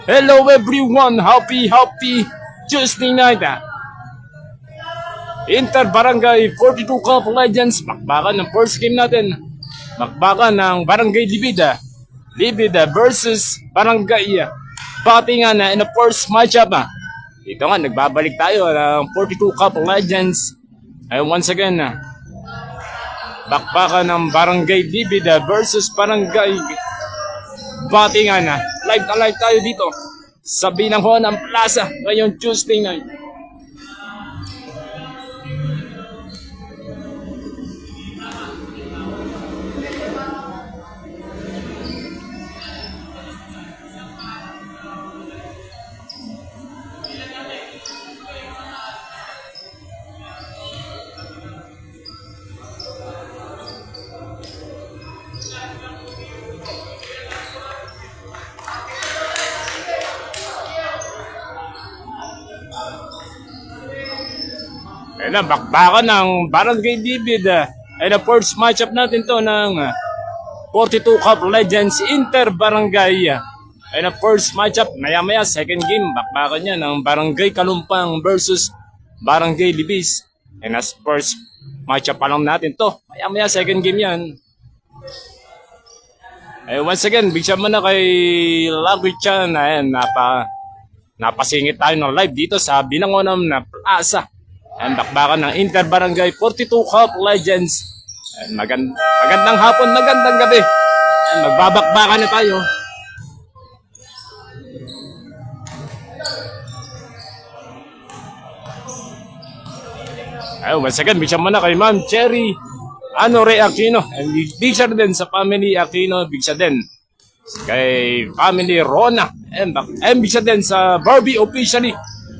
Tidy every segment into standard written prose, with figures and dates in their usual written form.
Hello everyone, happy Tuesday night. Inter Barangay 42 Cup Legends, bakbakan ng first game natin. Bakbakan ng Barangay Libid versus Barangay Batingan in the first matchup. Dito nga, nagbabalik tayo ng 42 Cup Legends. Ay once again, bakbakan ng Barangay Libid versus Barangay Batingan. Live na live tayo dito sa Binangon ng Plaza ngayong Tuesday night. Ayun na, bakbakan ng Barangay Libid. Ayun na, first matchup natin to ng 42 Cup Legends Inter Barangay. Ayun na, first matchup. Maya-maya, second game. Bakbakan niya ng Barangay Kalumpang versus Barangay Libis. Ayun na, first matchup pa lang natin to. Maya-maya, second game yan. Ayun, once again, big shout muna kay Lucky Chan. Ayun, napasingit tayo ng live dito sa Binangon na Plaza. And bakbakan ng Inter Barangay 42 Cup Legends. And magandang hapon, magandang gabi. And magbabakbakan na tayo. Ayun, once again, big shout muna kay Ma'am Cherry Ray Aquino. And big shout din sa family Aquino. Big shout din kay family Rona. And big shout din sa Barbie officially.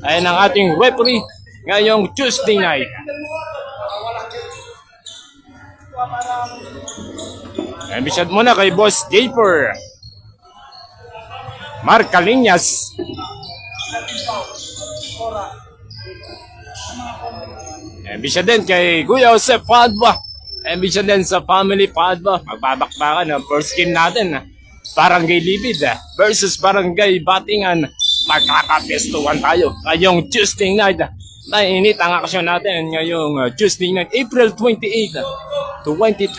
Ayun ang ating referee ngayong Tuesday night. And bisad muna kay Boss Japer Marcalinas. And bisad din kay Kuya Jose Padua. And bisad din sa family Padua. Magbabakbakan ang first game natin. Barangay Libid versus Barangay Batingan. Magkakapestuhan tayo ngayong Tuesday night. Nainit ang aksyon natin ngayong Tuesday night, April 28, 2026.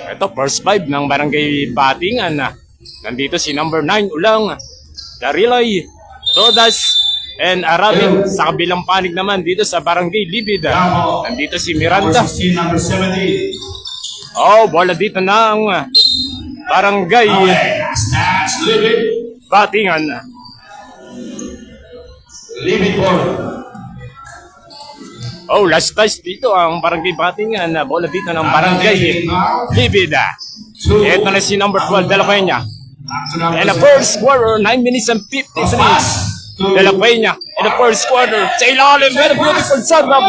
Ito, first five ng Barangay Batingan. Nandito si number 9, Ulang, Darilay, Todas, and Arabin. Sa kabilang panig naman dito sa Barangay Libid. Nandito si Miranda. Oh, bola dito ng Barangay Batingan. Oh, last touch dito ang Barangay Batingan. Bola dito ng Barangay Libid. Ito na si number 12, De La Peña. In the first quarter, 9 minutes and 53. De La Peña in the first quarter. Sa ilalim, very beautiful setup.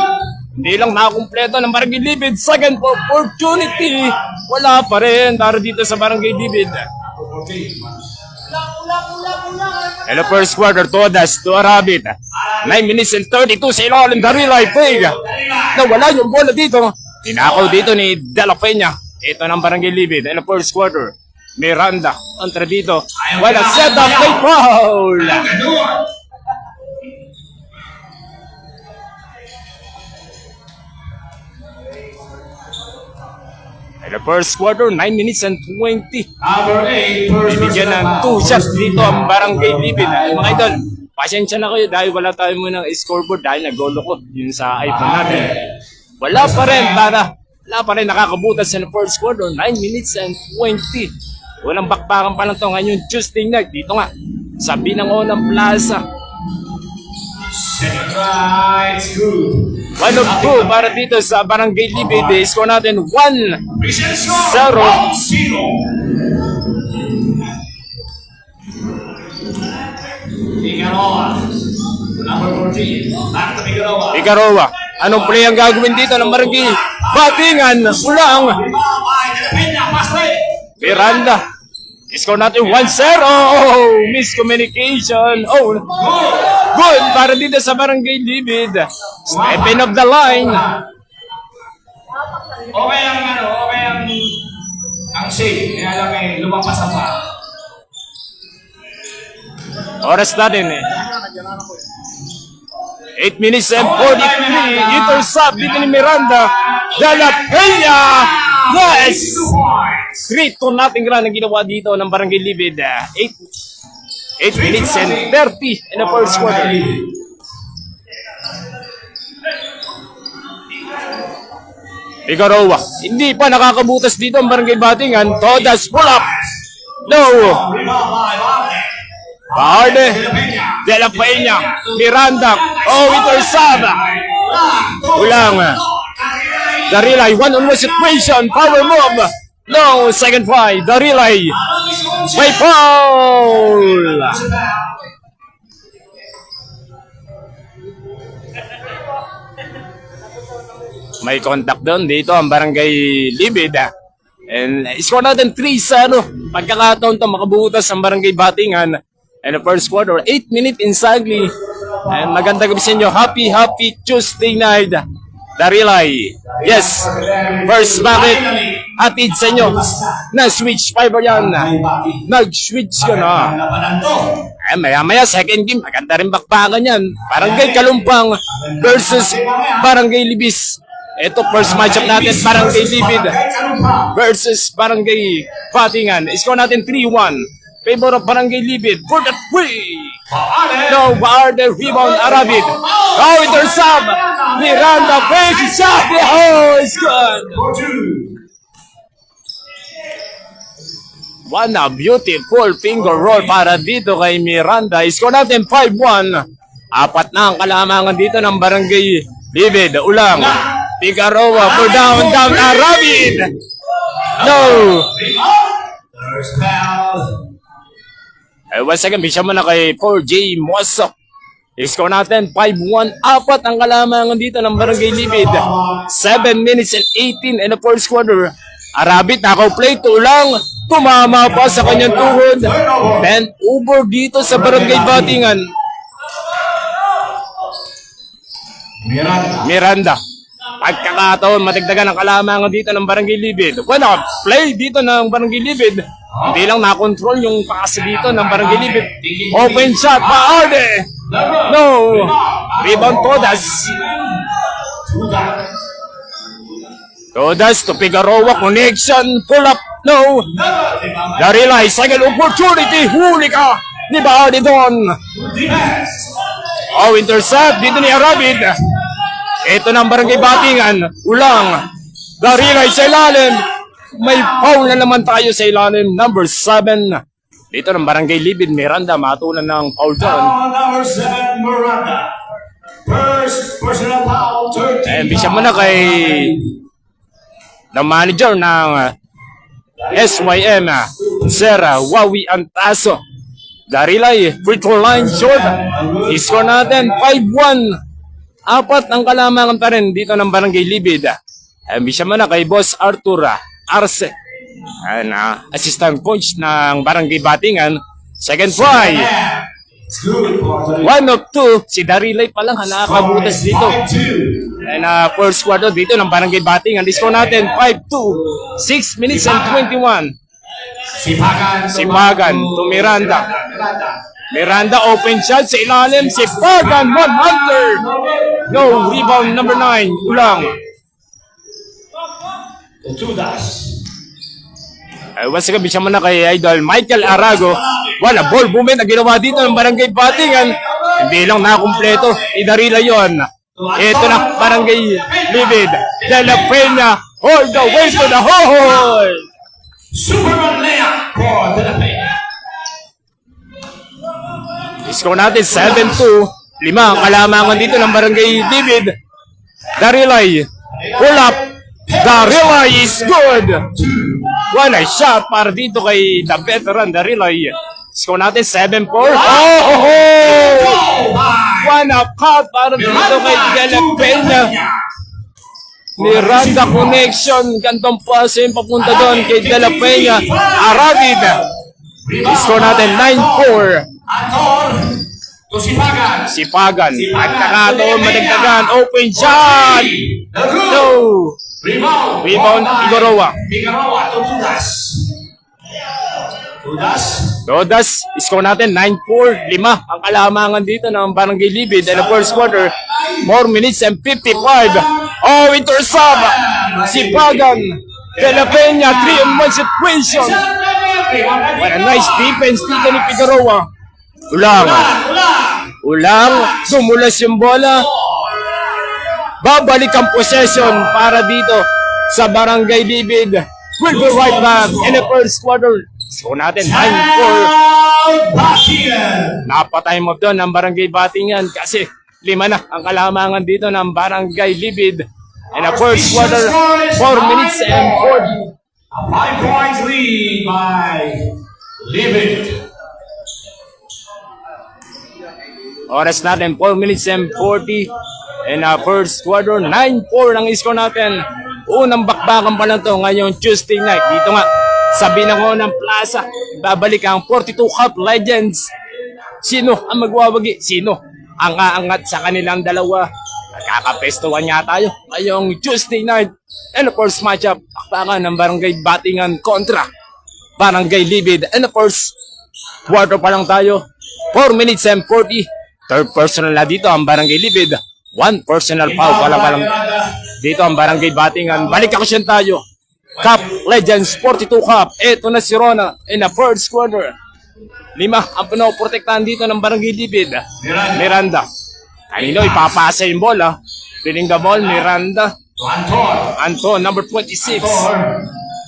Hindi lang nakakumpleto ng Barangay Libid. Second opportunity. Wala pa rin para dito sa Barangay Libid. In the first quarter, Todas to Arabit. 9 minutes and 32 sa ilalim. Darilay Pig. Nawala yung bola dito. Tinakaw dito ni De La Peña. Ito ng Barangay Libid. In the first quarter, Miranda. Kontra dito. Wala setup. Play foul. In the first quarter, 9 minutes and 20. Bibigyan ng 2 shots dito ang Barangay Libid. Mga idol, pasensya na kayo dahil wala tayo munang scoreboard dahil nag-golo ko yun sa iPhone natin. Wala pa rin nakakabutan sa first quarter, 9 minutes and 20. Walang bakbakan pa lang to ngayon Tuesday night. Dito nga, sa Binangon ng Plaza. One of two para dito sa Barangay Libid. Score natin 1-0. Figueroa. Anong play ang gagawin dito ng Barangay Batingan? Ulang. Miranda. Score natin 1-0. Oh, miscommunication. Oh, good para dito sa Barangay Libid. Stepping of the line. Okay ang save. Kaya lang lumampas ang pa. Oras natin 8 minutes and 43. Intercept dito ni Miranda. De La Peña. Yes! 3-2 nating run ang ginawa dito ng Barangay Libid. 8 minutes and 30 in the first quarter. Figueroa. Hindi pa nakakabutas dito ang Barangay Batingan. Todas pull up. No. Paarde. De La Peña. Miranda. Oh, intercept. Ulang. Darilay, one-on-one situation. Power move. No, second try. Darilay. May foul. May contact doon dito ang Barangay Libid. And score natin 3-0. Pagkakataon to makabutas ang Barangay Batingan. And the first quarter, 8 minutes exactly. And magandang gabi sa inyo. Happy Tuesday night. Darilay. Yes. First bucket. Hatid sa inyo. Na-switch fiber yan. Nag-switch ka na. Eh, maya-maya, second game. Maganda rin bakbakan yan. Barangay Kalumpang versus Barangay Libis. Ito, first matchup natin. Barangay Libid versus Barangay Batingan. Score natin 3-1. Favor of Barangay Libid for the three. No, Baarde, rebound, Arabid. Oh, intercept. Miranda, fake shot. Oh, it's good. One a beautiful finger roll para dito kay Miranda. Score natin 5-1. Apat na ang kalamangan dito ng Barangay Libid. Ulang. Figueroa for down, Arabid. No. First foul. Once again, bisya mo na kay 4J Mosok. Score natin 5-1. Apat ang kalamangan dito ng Barangay Libid. 7 minutes and 18 in the first quarter. Arabit, nakaw-play, tulang. Tumama pa sa kanyang tuhod. Bend over dito sa Barangay Batingan. Miranda. Pagkakataon, matigdagan ang kalamangan dito ng Barangay Libid. Well, play dito ng Barangay Libid. Hindi lang na-control yung pass dito ng Barangay Libid. Open shot, Baarde! No! Rebound Todas. Todas to Figueroa, connection, pull up, no! Darilay, second opportunity, huli ka ni Baarde doon. Oh, intercept dito ni Arabid. Ito ng Barangay Batingan, ulang. Darilay sa ilalim. May foul na naman tayo sa ilalim. Number 7. Dito ng Barangay Libid, Miranda, matulan ng foul doon. Number 7, Miranda. First personal foul, 13. Bisya mo na kay the manager ng SYM, Sir Wawi Antaso. Darilay, free throw line short. Score natin 5-1. Apat ang kalamangan pa rin dito ng Barangay Libid. Bisya mo na kay Boss Arthur Arce, assistant coach ng Barangay Batingan. Second try. 1 of 2. Si Darilay pa lang nakakabutas dito. And first quarter dito ng Barangay Batingan. Score natin 5-2. 6 minutes and 21. Sipagan to Miranda. Miranda open shot sa ilalim. Sipagan, one-hunter. No, rebound number 9. Ulang. Once again, bisya mo na kay Idol Michael Arago. Wala, ball movement na ginawa dito ng Barangay Batingan. Hindi lang nakumpleto. Idarila yon. Ito na, Barangay Libid. De La Peña, all the way to the hole. Superman layup for De La Peña. Score natin 7-2. 5 ang kalamangan dito ng Barangay Libid. Darilay, pull up. Darilay is good. One a shot para dito kay the veteran Darilay. Score natin 7-4. One a cut para dito kay De La Peña. Miranda connection. Gandang pass yung papunta doon kay De La Peña. Arabid. Score natin 9-4. Anton to Sipagan. Sipagan. At nakatoon, madagdagan. Open For shot. three. The good. No. Rebound. Rebound, Figueroa. Figueroa to Tudas. Tudas. Rodas, score natin 9-4. 5 ang kalamangan dito ng Barangay Libid in the first quarter. 4 minutes and 55. Oh, intercept. Sipagan. De La Peña, 3-on-1 situation. What a nice defense dito ni Figueroa. Ulang. Ulang. Sumulas yung bola. Babalik ang possession para dito sa Barangay Libid. We'll be right back in the first quarter. So natin 9-4. Napatay mo doon ang Barangay Batingan kasi 5 na ang kalamangan dito ng Barangay Libid. In the first quarter, 4 minutes and 40. A 5 points lead by Libid. Oras natin, 4 minutes and 40. In the first quarter, 9-4 ang score natin. Unang bakbakan pa lang to ngayong Tuesday night. Dito nga, sa Binangonan Plaza, babalik ang 42 Cup Legends. Sino ang magwawagi? Sino ang aangat sa kanilang dalawa? Kakapestuhan nga tayo ngayong Tuesday night. And the first matchup, bakbakan ng Barangay Batingan kontra Barangay Libid. And the first quarter pa lang tayo, 4 minutes and 40. Third personal na dito ang Barangay Libid. 1 personal foul pa lang dito ang Barangay Batingan. Balik ako siya tayo. Cup Legends 42 Cup. Ito na si Rona in the first quarter. 5 ang pinoprotektahan dito ng Barangay Libid. Miranda. Kanino ipapasa yung bola. Pinning the ball, Miranda. Anton, number 26.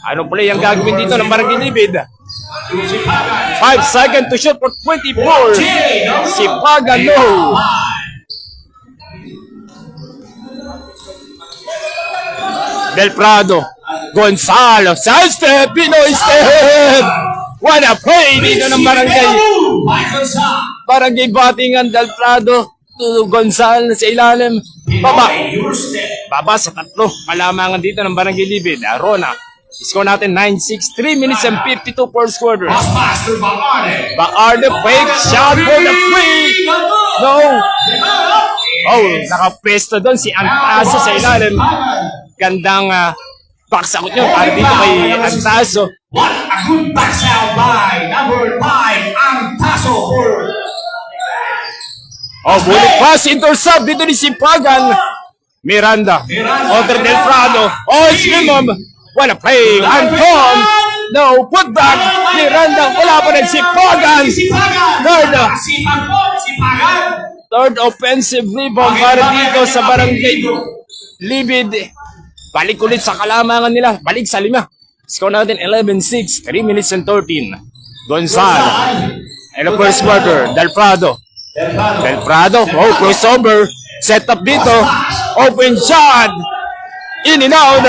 Anong play ang gagawin dito ng Barangay Libid? 5 seconds to shoot for 24. Sipagan, no. Del Prado, Gonzalo, side step, Pinoy step! What a play dito ng Barangay Batingan. Del Prado to Gonzalo sa ilalim. Baba sa 3. Kalamangan dito ng Barangay Libid. Rona, score natin 9-6, 3 minutes and 52 first quarter. Baarde, fake shot for the free! No! Oh, nakapesto doon si Antaso sa ilalim. Gandang backsakot nyo para dito kay Antaso. What a good backside by number 5, Antaso. Oh, bulik pass, intercept dito ni Sipagan. Miranda, Otro Del Prado. Oh, Slimam. What a play, Anton. No, put back. Miranda, wala pa rin Sipagan. Third offensive rebound para dito sa Barangay Libid. Balik ulit sa kalamangan nila. Balik sa 5. Score natin 11-6, 3 minutes and 13. Gonzalo. In the first quarter, Del Prado. Oh, crossover. Set up dito. Open shot. In and out.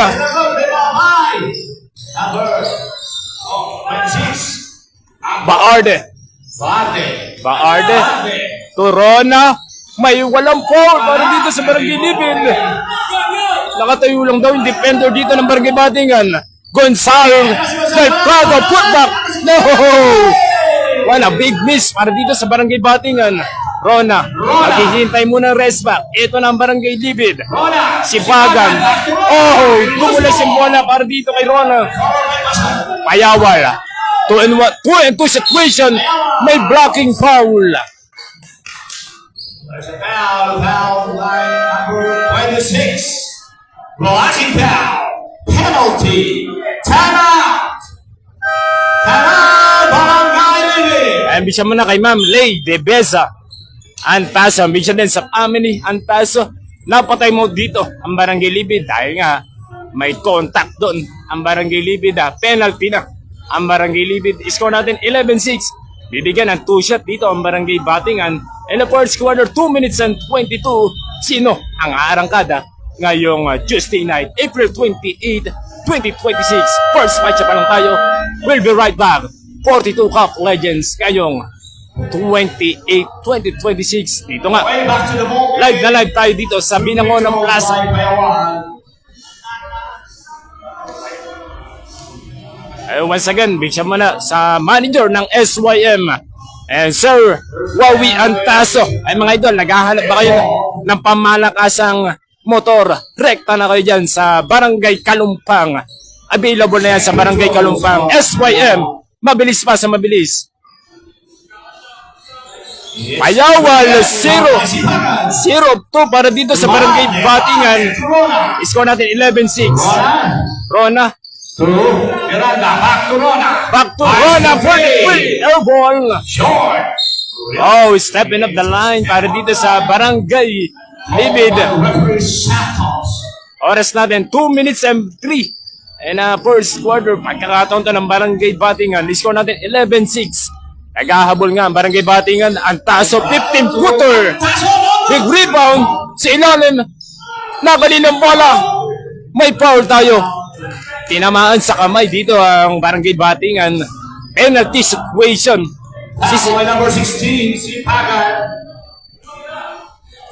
Baarde. Torona. May walang foul para dito sa Barangay Libid. Nakatayo lang daw yung defender dito ng Barangay Batingan. Gonzalo. Del Prado. Putback. No! Wala, big miss para dito sa Barangay Batingan. Rona, maghihintay muna ng rest back. Ito na ang Barangay Libid. Sipagan. Oh, kumulas yung bola para dito kay Rona. Payawal. 2-2 situation. May blocking foul. There's a foul by number 26. Blocking foul. Penalty. Time out. Barangay Libid. Ambisyon mo na kay Ma'am Lay de Beza. Antaso, ambisyon din sa family. Antaso, napatay mo dito ang Barangay Libid dahil nga may contact doon ang Barangay Libid. Penalty na ang Barangay Libid. Score natin 11-6. Bibigyan ng 2 shot dito ang Barangay Batingan. In the first quarter, 2 minutes and 22. Sino ang aarangkada ngayong Tuesday night, April 28, 2026. First match pa lang tayo. We'll be right back. 42 Cup Legends ngayong 28-2026. Dito nga, Way back to the ball. live na live tayo dito sa Binangonan Plaza. Once again, bigyan mo na sa manager ng SYM. And Sir Wawi Antaso. Ay mga idol, naghahanap ba kayo ng pamalakasang motor? Rekta na kayo dyan sa Barangay Kalumpang. Available na yan sa Barangay Kalumpang. SYM. Mabilis pa sa mabilis. Payawal 0-2 para dito sa Barangay Batingan. Score natin 11-6. Rona. Miranda, back to Rona. Back to Rona for the free air ball. Short. Oh, stepping up the line para dito sa Barangay Libid. Referee Santos. Oras natin 2 minutes and 3. And first quarter, pagkakataon to ng Barangay Batingan. Score natin 11-6. Naghahabol nga ang Barangay Batingan. Ang taso 15-footer. Big rebound sa ilalim. Nakali ng bola. May foul tayo. Tinamaan sa kamay dito ang Barangay Batingan. Penalty situation. That's by number 16, Sipagan.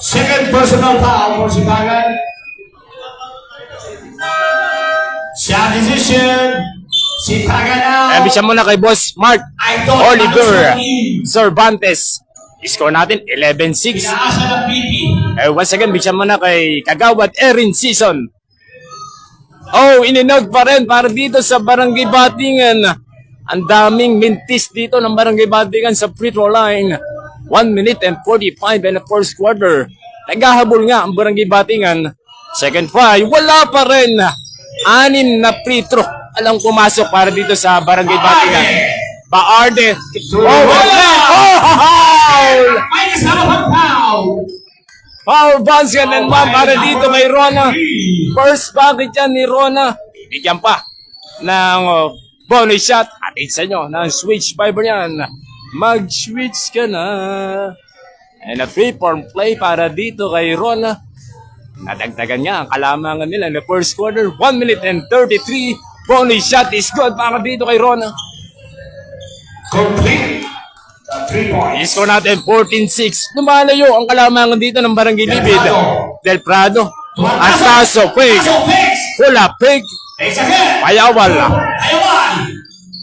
Second personal foul for Sipagan. Shot decision. Sipagan now. Ambisyan mo na kay Boss Mark Oliver Cervantes. Score natin 11-6. Inaasa ng BP. Once again, bigyan mo na kay Kagawad Erin Season. Oh, ininog pa rin para dito sa Barangay Batingan. Ang daming mintis dito ng Barangay Batingan sa free throw line. 1 minute and 45 in the first quarter. Naghahabol nga ang Barangay Batingan. Second five, wala pa rin. 6 na free throw. Alang pumasok para dito sa Barangay Batingan. Baarde. Oh, foul! May kasama pang foul. Foul bounce yan and one para dito kay Rona. First bucket yan ni Rona. Bigyan pa ng bonus shot. Atin sa inyo ng switch fiber yan. Mag-switch ka na. And a 3-point play para dito kay Rona. Nadagdagan niya ang kalamangan nila in the first quarter. 1 minute and 33. Bonus shot is good para dito kay Rona. Complete. 3 points. I-score natin 14-6. Lumalayo ang kalamangan dito ng Barangay Libid. Del Prado. Antaso, fake. Wala, fake. Takes again. Payawal. Ayawan.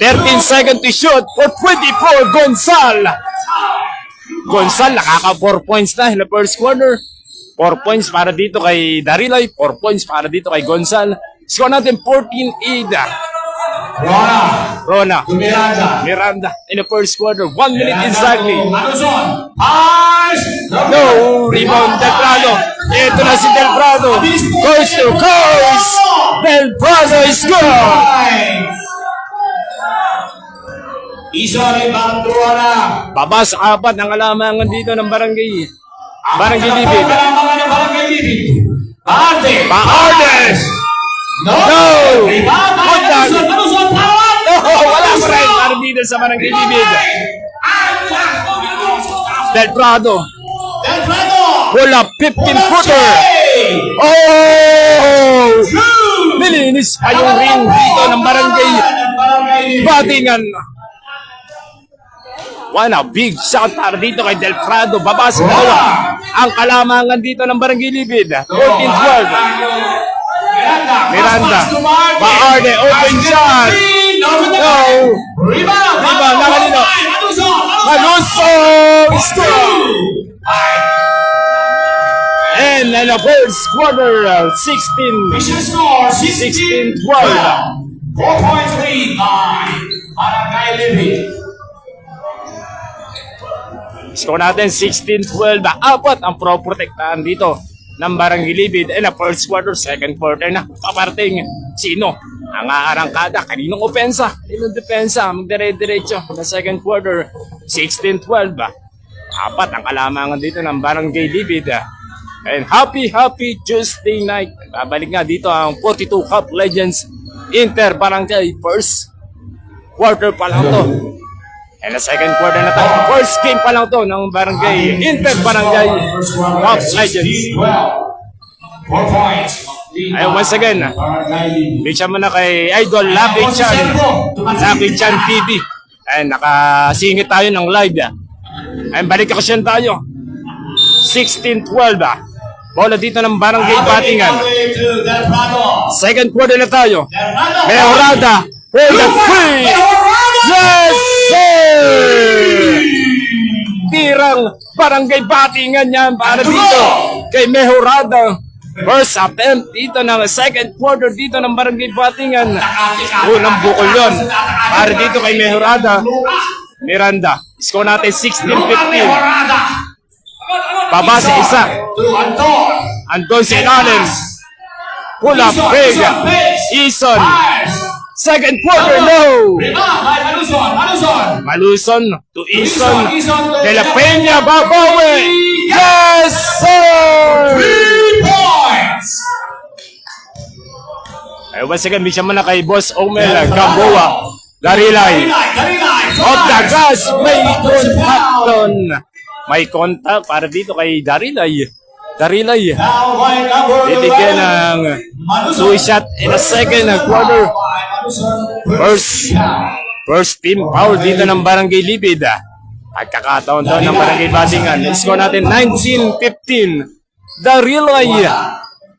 13 seconds to shoot for 24, Gonzal. Gonzal, nakaka 4 points na in the first quarter. 4 points para dito kay Darilay. 4 points para dito kay Gonzal. Score natin 14-8. Rona. Miranda in the first quarter. 1 minute exactly. Manuson. Pass. No, rebound Del Prado. Ito na si Del Prado. Coast to coast. Del Prado is good. Isa rebound Rona. Baba sa 4 ang alamangan dito ng Barangay Libid. Barangay Libid. Baarde. No. Rebound. Manuson. Manuson. Power. No, wala pa rin para dito sa Barangay Libid. Del Prado. Del Prado. Wala, 15-footer. Oh! Nilinis pa yung ring dito ng Barangay Batingan. One big shot para dito kay Del Prado. Baba sa bawah. Ang kalamangan dito ng Barangay Libid. 14-12. Miranda. Baarde. Open shot. No. Rebound. Nakalino. Maluso. Score. And in the first quarter, 16. Mission score 16-12. 4 points lead by Barangay Libid. Score natin 16-12. Apat ang pro-protectahan dito ng Barangay Libid. And the first quarter, second quarter na. Paparating sino? Ang aarangkada. Kaninong opensa? Kaninong depensa? Magdire-diretso. The second quarter, 16-12. Apat ang kalamangan dito ng Barangay Libid. And happy Tuesday night. Babalik nga dito ang 42 Cup Legends Inter Barangay. First quarter pa lang to. And the second quarter na tayo. First game pa lang to ng Barangay Inter Barangay Cup Legends. 4 points. Ay, once again, bigyan mo na kay Idol Lucky Chan TV. Ay, nakasingit tayo ng live. Ay, balik ako siya tayo. 16-12. Bola dito ng Barangay Batingan. Second quarter na tayo. Mejorada. for the free. Yes, sir! Tirang barangay batingan yan para dito kay Mejorada. First attempt dito ng second quarter dito ng barangay batingan. Unang bukol yun para dito kay Mejorada. Miranda, score natin 16-15. Baba sa isa. Andon sa ilalim. Pull up, big. Ison. Second quarter, no. Maluson to Ison. De La Peña, babawi. Yes, sir! 3 points! Ay, once again, bisa mo na kay Boss Omel Gamboa. Garilay. Off the gas, may contact doon. May contact para dito kay Darilay. Darilay. Bibigyan ng 2 shot in a second quarter. First team foul dito ng Barangay Libid. Pagkakataon daw ng Barangay Batingan. Score natin 19-15. Darilay.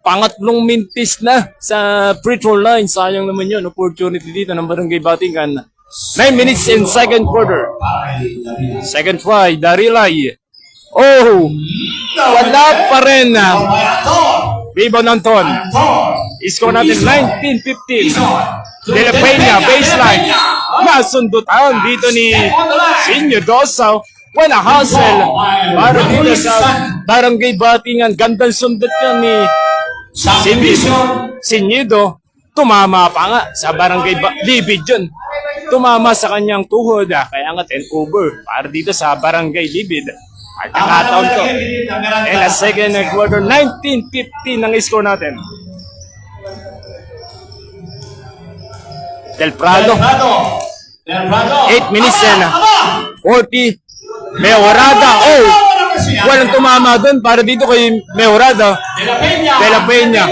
Pangatlong mintis na sa free throw line. Sayang naman yun. Opportunity dito ng Barangay Batingan. 9 minutes in second quarter. Second try, Darilay. Oh! Wala pa rin. Rebound ng Ton. Score natin 19-15. De La Peña, baseline. Nasundutan dito ni Sinyo Dosaw. Wala hustle. Para dito sa Barangay Batingan. Gandang sundot yan ni Sinyido. Tumama pa nga sa Barangay Libid yun. Tumama sa kanyang tuhod. Kaya nga 10 over. Para dito sa Barangay Libid. At kakataon ko. And a second quarter, 19-15 ang score natin. Del Prado. 8 minutes na. 40. Mejorada. Oh! Walang tumama doon para dito kay Mejorada. De La Peña.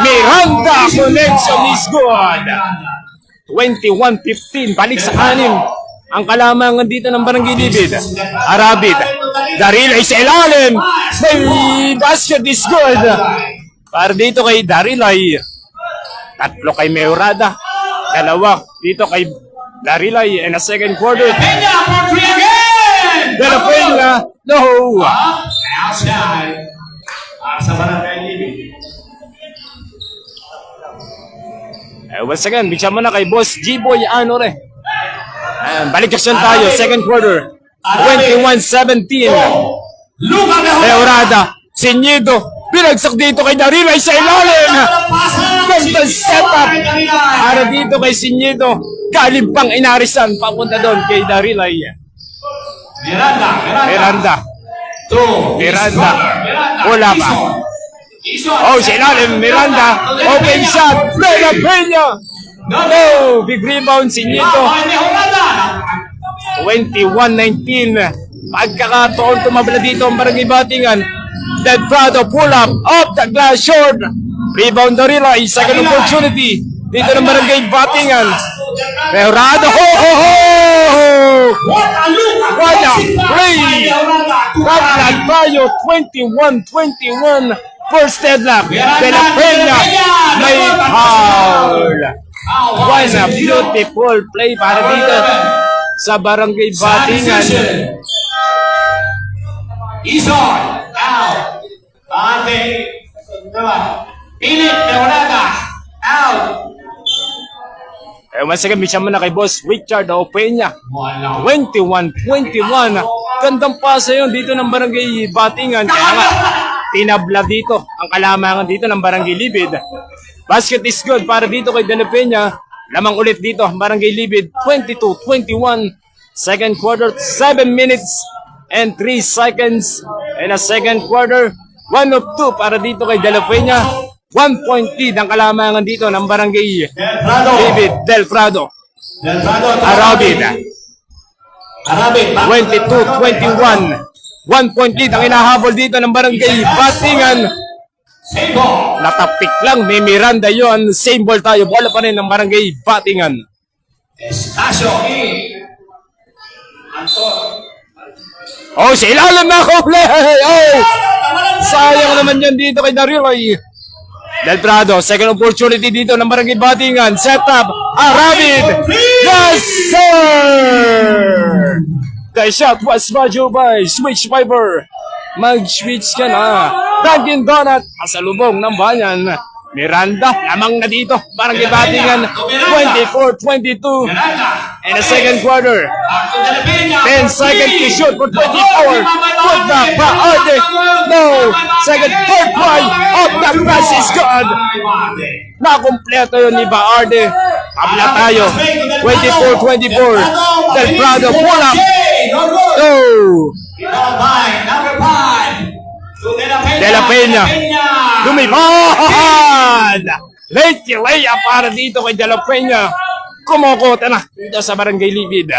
Miranda connection is good. 21-15. Balik sa kanin. Ang kalamangan dito ng Barangay Libid. Arabid. Darilay sa ilalim. May basket is good. Para dito kay Darilay. Tatlo kay Mejorada. Dalawa dito kay Darilay in a second quarter. De La Peña. No. Outside. Sa Barangay Libid. Once again, bigyan mo na kay Boss G-Boy Anore. Balik action tayo. Second quarter. 21-17. Mejorada. Sinyido. Binagsak dito kay Darilay sa ilalim. Ganda setup. Para dito kay Sinyido. Galing pang inarisan. Papunta doon kay Darilay. Miranda. Wala pa. Oh, sa ilalim. Miranda. Open shot. De La Peña. No. Big rebound. Sinyido. 21-19. Pagkakataon tumabla dito ang Barangay Batingan. Del Prado pull up off the glass short. Rebound Darilay. Second opportunity dito ng Barangay Batingan. Mejorada. Ho ho ho! What a play! Kaplag tayo 21-21. First deadlock. De La Peña may foul. What a beautiful play para dito sa Barangay Batingan. Ison, out. Ate, Philip Mejorada, out. Once again, bisa mo na kay Boss Richard Opeña. 21-21. Gandang pasa yun dito ng Barangay Batingan. Kaya nga, tinabla dito ang kalamangan dito ng Barangay Libid. Basket is good para dito kay De La Peña. Lamang ulit dito, Barangay Libid, 22-21. Second quarter, 7 minutes and 3 seconds. In a second quarter, 1 of 2 para dito kay De La Peña. 1 point lead ang kalamangan dito ng Barangay Libid, Del Prado. Arabid. 22-21. 1 point lead ang inahabol dito ng Barangay Batingan. Natapik lang ni Miranda yon. Same ball tayo. Bola pa rin ng Barangay Batingan. Oh, sa ilalim na ako. Oh! Sayang naman yan dito kay Darilay. Del Prado, second opportunity dito ng Barangay Batingan. Set up. Rapid! Yes, sir! The shot was brought you by Switch Fiber. Mag-switch ka na. Dunkin' Donut, kasalubong ng bayan. Miranda, lamang na dito. Barangay Batingan, 24-22. In the second quarter, 10 seconds to shoot for 24. Put back by Arde. No. Second, third try. Off the pass is good. Nakumpleto yun ni Baarde. Tabla tayo. 24-24. Del Prado, pull up. No. Number 5. De La Peña. Lumipad. Late layup para dito kay De La Peña. Kumukota na dito sa Barangay Libid.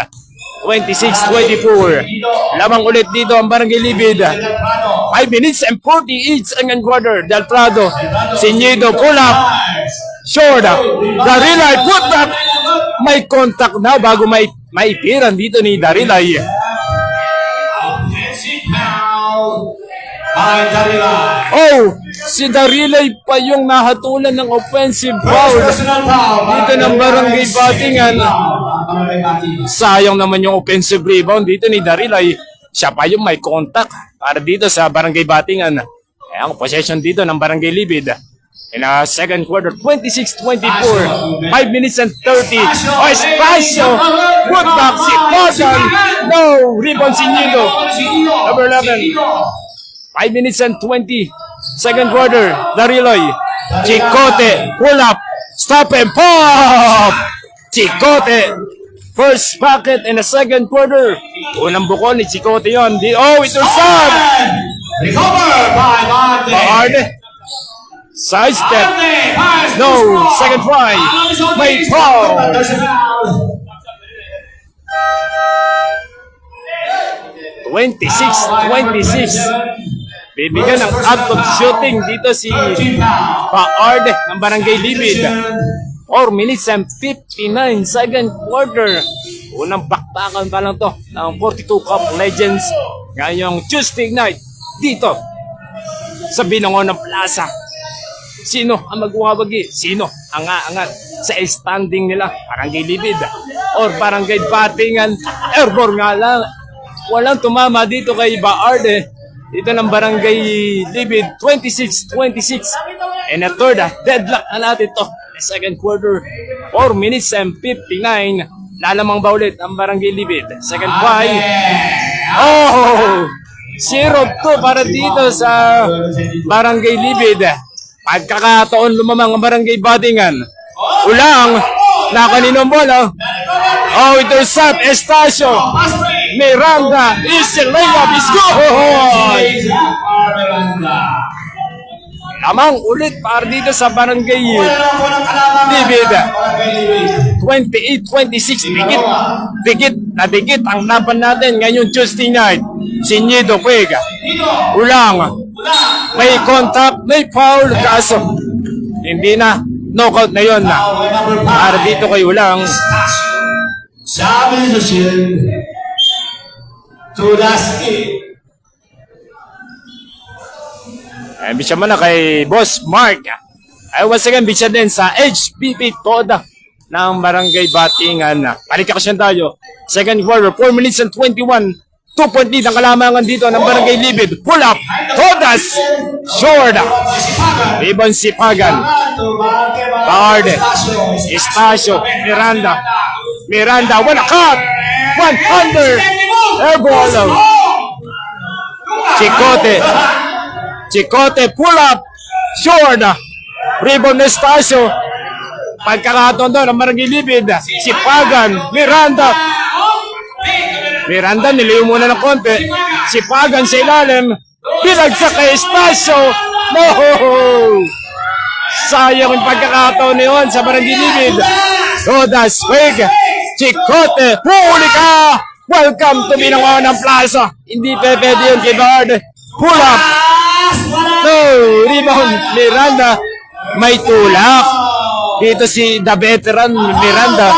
26-24. Lamang ulit dito ang Barangay Libid. 5 minutes and 48 second quarter. Del Prado. Sinyido, pull up. Short. Darilay, put back. May contact na bago maipiran dito ni Darilay. Oh, si Darilay pa yung nahatulan ng offensive foul dito ng Barangay Batingan. Sayang naman yung offensive rebound dito ni Darilay. Siya pa yung may contact para dito sa Barangay Batingan. Ang possession dito ng Barangay Libid. In a second quarter, 26-24. 5 minutes and 30. Oh, Espacio. Put back si Pagan. No, rebound si Nido. Number 11. 5 minutes and 20. Second quarter, Darilay. Chicote, pull up. Stop and pop. Chicote. First bucket in the second quarter. Unang bukol ni Chicote yun. Oh, ito saan. Recover by Baarde. Side step. No. Second try. May foul. 26-26. Bibigyan ng out of shooting dito si Baarde ng Barangay Libid. 4 minutes and 59 second quarter. Unang bakbakan pa lang to ng 42 Cup Legends ngayong Tuesday night dito sa Binangonan Plaza. Sino ang magwawagi? Sino ang aangat sa standing nila? Barangay Libid or Barangay Batingan? Airborne nga lang. Walang tumama dito kay Baarde. Dito ng Barangay Libid, 26-26. And a third, deadlock na natin to. Second quarter, 4 minutes and 59. Lalamang ba ulit ang Barangay Libid? Second try. Oh! 0-2 para dito sa Barangay Libid. Pagkakataon lumamang ang Barangay Batingan. Ulang, nakaninong bola. Oh, intercept, Estacio. Miranda, easy layup is good. Lamang ulit para dito sa Barangay Libid. 28-26, dikit ang laban natin ngayong Tuesday night. Sinyido Puega. Ulang. May contact, may foul, kaso hindi na. Knockout na yun na. Para dito kay Ulang. Sabi sa shield. Tudaski. Bisya mo na kay Boss Mark. Ay once again, bisya din sa HPP Toda ng Barangay Batingan. Palikakasyan tayo. Second quarter, 4 minutes and 21. 2-point lead ang kalamangan dito ng Barangay Libid. Pull up. Todas. Short. Ibon si Pagan. Baarde. Estacio. Miranda. Miranda. One cut. 100. Airball. Chicote. Chicote. Pull up. Short. Rebound ni Estacio. Pagkakataon doon ng Barangay Libid. Si Pagan. Miranda. Miranda, niliw muna ng konti. Si Pagan sa ilalim. Pinagsak kay Estacio. No! Sayang yung pagkakataon na yun sa Barangay Libid. Rodas, Wig, Chicote, huli ka! Welcome to Binangonan Plaza. Hindi pwede yun kay Bard. Pull up. No! Rebound, Miranda. May tulak. Dito si the veteran, Miranda.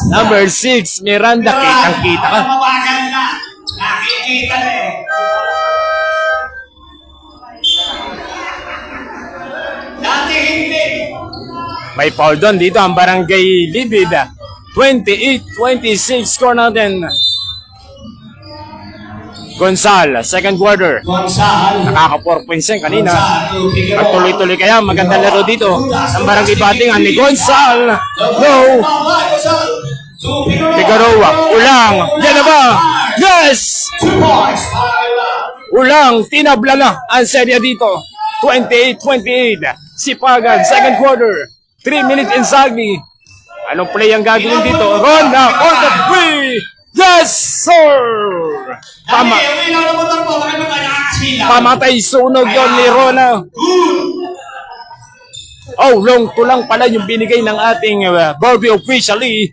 Number 6, Miranda. Kitang-kita ka. Nakikita na eh. Dati hindi. May foul doon dito ang Barangay Libid. 28-26 score natin. Gonzal, second quarter. Gonzal. Nakaka 4 points yan kanina. Gonzal to Figueroa. At tuloy-tuloy kaya magandang laro dito. Ang Barangay Batingan ni Gonzal. No! Gonzal to Figueroa. Figueroa, ulang. Yan na ba? Yes! 2 points. Para Ulang, tinabla na ang serya dito. 28-28. Sipagan, second quarter. 3 minutes inside me. Anong play ang gagawin dito? Ronda on the free! Yes, sir! Tama. Pamatay sunog yon ni Rona. Oh, long to lang pala yung binigay ng ating Barbie officially.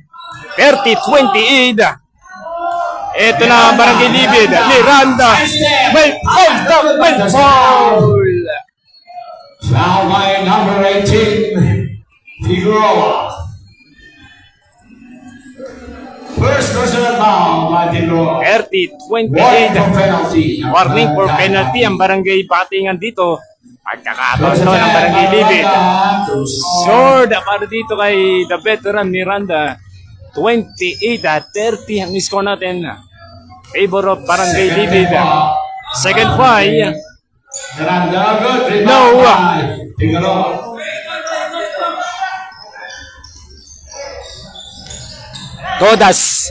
30-28. Ito na ang Barangay Libid. Miranda. May contact. May foul. Foul by number 18, Figueroa. First personal foul by Figueroa. 30-28. Warning for penalty. Warning for penalty ang Barangay Batingan dito. Pagkakataon to ng Barangay Libid. Sword para dito kay the veteran Miranda. 28-30 ang score natin. Favor of Barangay Libid. Second five. Miranda, good. No. Figueroa. Todas.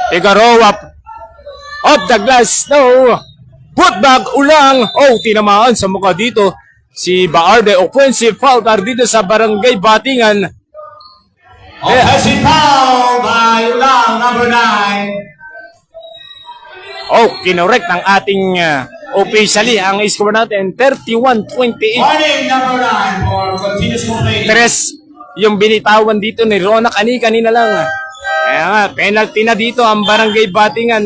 Figueroa. Off the glass. No. Put back. Ulang. Oh, tinamaan sa mukha dito. Si Baarde. Offensive foul para dito sa Barangay Batingan. Offensive foul by Ulang, number 9. Oh, kinorek ng ating officially ang score natin. 31-28. Warning, number 9 for continuous complaining. Tres yung binitawan dito ni Rona kanina lang. Kaya nga, penalty na dito ang Barangay Batingan.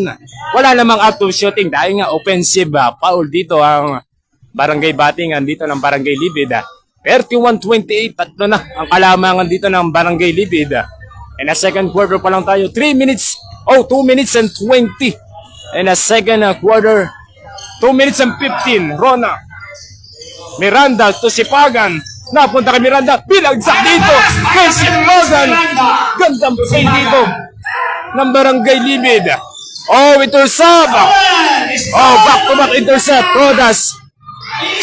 Wala namang out of shooting dahil nga offensive foul dito ang Barangay Batingan dito ng Barangay Libid. 31-28, tatlo na ang kalamangan dito ng Barangay Libid. And a second quarter pa lang tayo. 2 minutes and 20. And a second quarter, 2 minutes and 15. Rona. Miranda to Sipagan. Napunta kay Miranda. Bilagsak dito. Kay Sipagan. Gandang play dito ng Barangay Libid. Oh, intercept. Oh, back-to-back intercept. Rodas.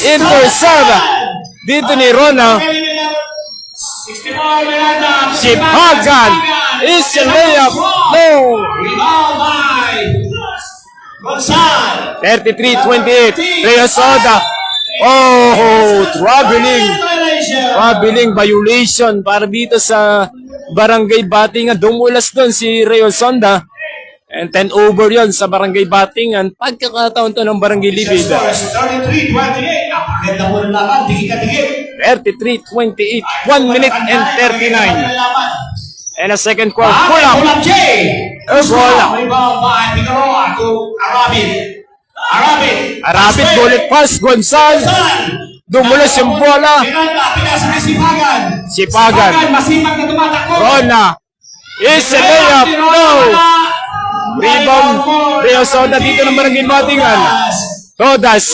Intercept. Dito ni Rona. Sipagan. Is a layup. No. Rebound by Gonzal. 33-28. Reyes Soda. Oh, traveling violation para dito sa Barangay Batingan. Dumulas doon si Reyes Soda. And 10 over yon sa Barangay Batingan. Pagkakataon to ng Barangay Libid. 33-28. Napakaganda mo ng laban. Dikit-dikit. 33-28. 1 minute and 39. And a second quarter. Pull up. Pull up, Jay. Bola. Rebound by Figueroa to Arabit. Arabit bullet pass. Gonzal. Dumulas yung bola. Miranda, pinasa ni Sipagan. Sipagan. Masipag na tumatakbo. Rona. Is a layup. No. Rebound. Reyes Soda dito ng Barangay Batingan. Todas.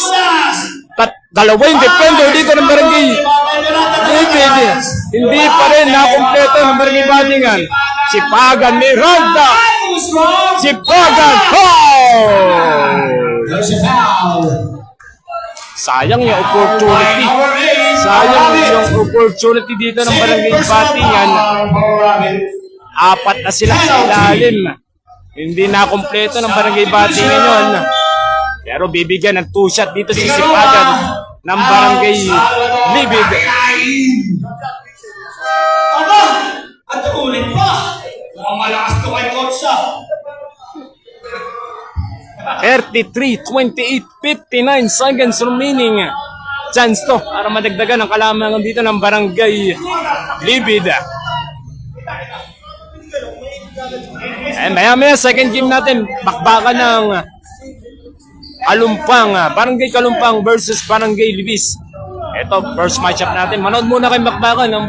Dalawang defender dito ng Barangay Libid. Hindi pa rin nakumpleto ng Barangay Batingan. Sipagan. Miranda. Sipagan. There's a foul. Sayang yung opportunity. Sayang yung opportunity dito ng Barangay Batingan. Apat na sila sa ilalim. Hindi na kumpleto ng Barangay Batingan yun. Pero bibigyan ng 2 shot dito si Sipagan ng Barangay Libid. Aba! At ulit pa! Mukhang malakas to kay Coach ah. 33-28, 59 seconds remaining. Chance to para madagdagan ang kalamangan dito ng Barangay Libid. And maya second game natin, bakbakan ng Kalumpang, Barangay Kalumpang versus Barangay Libis. Ito, first matchup natin. Manood muna kay bakbakan ng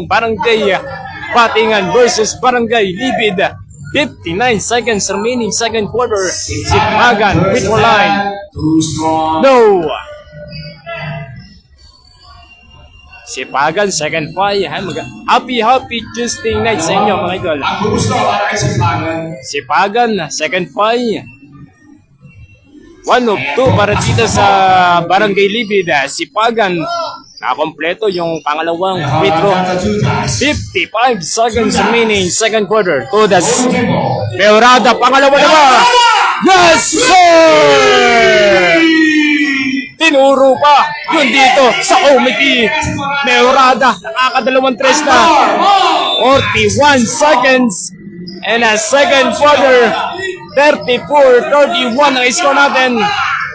Barangay Batingan versus Barangay Libid. 59 seconds remaining, second quarter. Sipagan, with line. Too strong. No. Sipagan, second fight. Happy Tuesday night sa inyo mga idol. Ang gusto para kay Sipagan. Sipagan, second fight. 1 of 2 para dito sa Barangay Libid. Sipagan, nakakompleto yung pangalawang free throw. 55 seconds remaining, second quarter. Todas. Peorada, pangalawa na ba? Yes, sir! Tinuro pa yun dito sa committee. Peorada, nakakadalawang tres na. 41 seconds and a second quarter. 34-31 ang score natin.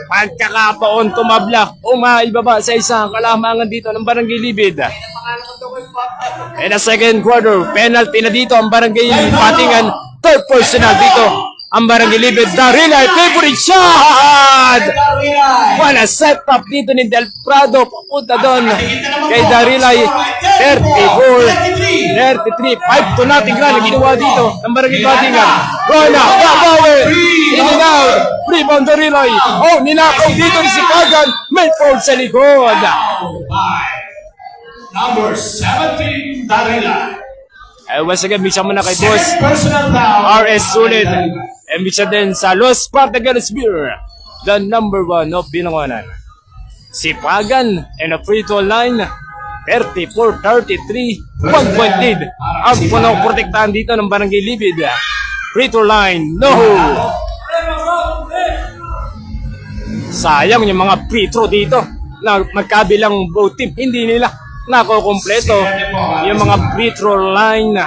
Pagkakataon tumabla o maibaba sa isang kalamangan dito ng Barangay Libid. And a second quarter, penalty na dito ang Barangay Patingan. Third personal dito ang Barangay Libid. Darilay, favorite shot! Wala set up dito ni Del Prado. Papunta doon kay Darilay. 34-33. 5-0 na ginawa dito ng Barangay Patingan. Rona, Babawe, in and out. Rebound Darilay. Oh, ninakaw dito ni Sipagan. May foul sa likod. Number 17, Darila. Once again, bisa mo na kay Boss Personal foul. RS Sulit. And bisa din sa Los Partagales Beer, the number 1 of Binangonan. Sipagan and a free throw line. 34-33. 1 point lead. Ang punong protektahan dito ng Barangay Libid. Free throw line. No! Sayang yung mga free throw dito na magkabilang both team. Hindi nila nakukompleto yung mga free throw line.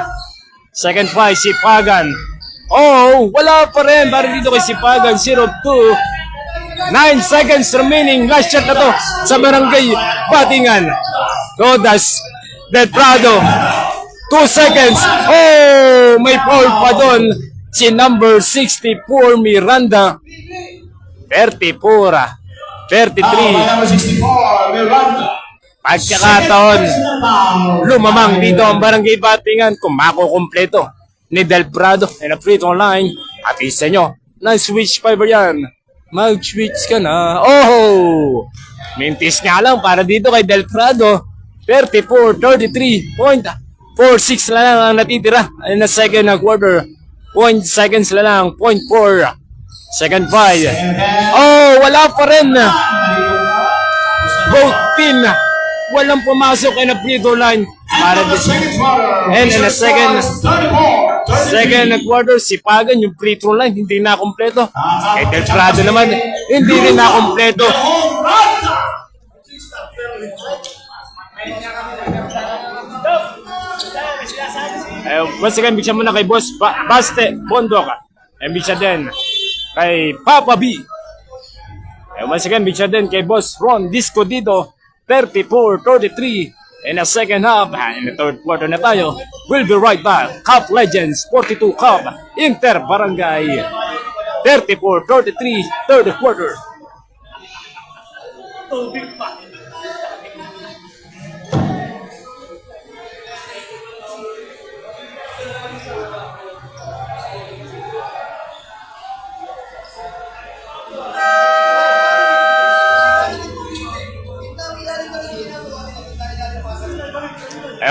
Second fight, Sipagan. Oh, wala pa rin. Para dito kay Sipagan, 0-2. 9 seconds remaining. Last shot na to sa Barangay Patingan. Todas Del Prado. 2 seconds. Oh, may foul pa doon. Si number 64, Miranda. 34. 33. Number 64, Miranda. Pagkakataon, lumamang dito ang Barangay Patingan kung makukompleto ni Del Prado and a free throw line. At isa nyo, na-switch pa ba yan? Mag-switch ka na. Oh! Mintis nga lang para dito kay Del Prado. 34-33.46 na lang ang natitira in the second quarter. 0.4 seconds na lang. 0.4. Second five. Oh, wala pa rin. Both team. Walang pumasok in a free throw line. Para and in a second quarter, Sipagan yung free throw line, hindi na kompleto. Kay Del Prado naman, hindi rin na kompleto. Once again, bigyan mo na kay Boss Baste Bondok. And bigyan din kay Papa B. Once again, bigyan din kay Boss Ron Disco dito. 34-33 in the second half. In the third quarter na tayo. We'll be right back. Cup Legends 42 Cup Inter Barangay 34-33 third quarter.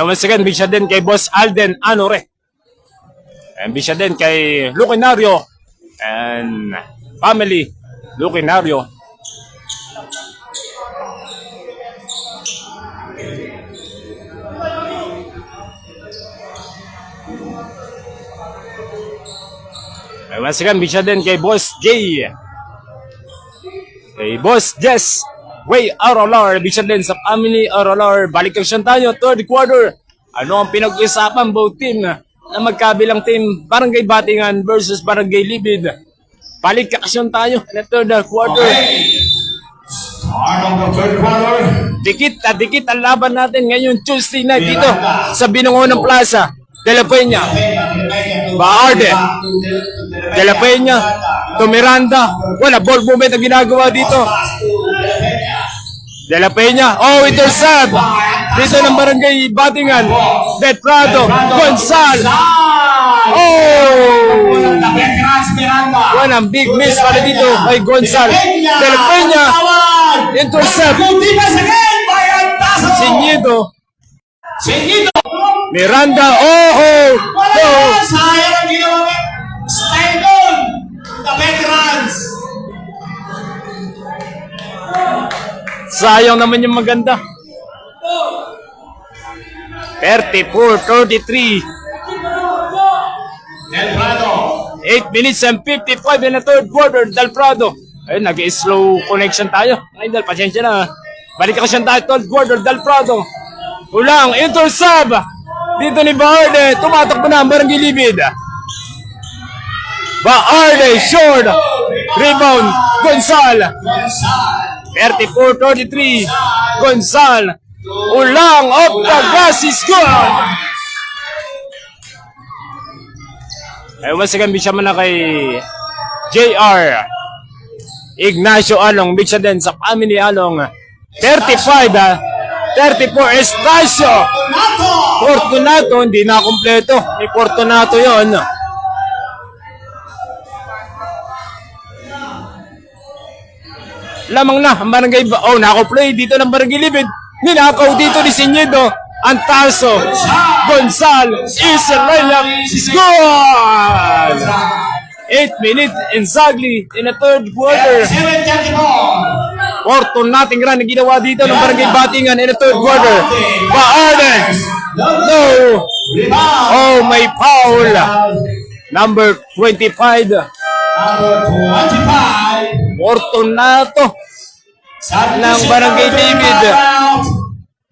Once again, big shot din kay Boss Alden Anore. And big shot din kay Lucinario and family Lucinario. And once again, big shot din kay Boss J. Kay Boss Jess. Way RLR, bigyan din sa family RLR. Balik action tayo, third quarter. Ano ang pinag-isapan both team na magkabilang team, Barangay Batingan versus Barangay Libid. Balik action tayo in the third quarter. Okay. Start of the third quarter. Dikit ang laban natin ngayon Tuesday night dito sa Binangonan Plaza. De La Peña, Baarde, De La Peña, to Miranda. Wala ball movement ang ginagawa dito. De La Peña, oh, intercept dito ng Barangay Batingan. Del Prado, Gonzal. Oh! Walang big miss para dito kay Gonzal. De La Peña, intercept. Si Nieto, Singito! Miranda, oh! Wala! Sayang ang ginawa mo! Style doon! The veterans! Sayang naman yung maganda. 34-33. Del Prado! 8 minutes and 55 in the third quarter, Del Prado. Ayun, nag-slow connection tayo. Ay, Del, pasensya na. Balik ako siyang tayo, third quarter, Del Prado. Ulang, intersub. Dito ni Baarde, tumatakbo na ang Barangay Libid. Baarde, short. Rebound, Gonzal. 34-33. Gonzal. Ulang, off the glass is good. Ay, once again, big siya man na kay JR Ignacio Along, big siya din sa family Along. 35, 34, Estacio. Fortunato, hindi na kompleto. May Fortunato yon. Lamang na, ang barangay, oh, nako-play dito ng Barangay Libid. Ninakaw dito ni Sinedo. Antaso, Gonzal, Israel, score! 8 minutes exactly in the third quarter. 7-34! Fortunating run na ginawa dito ng Barangay Batingan in the third quarter. Baarde! No! Oh, may foul! Number 25. Number 25. Fortunato ng Barangay David.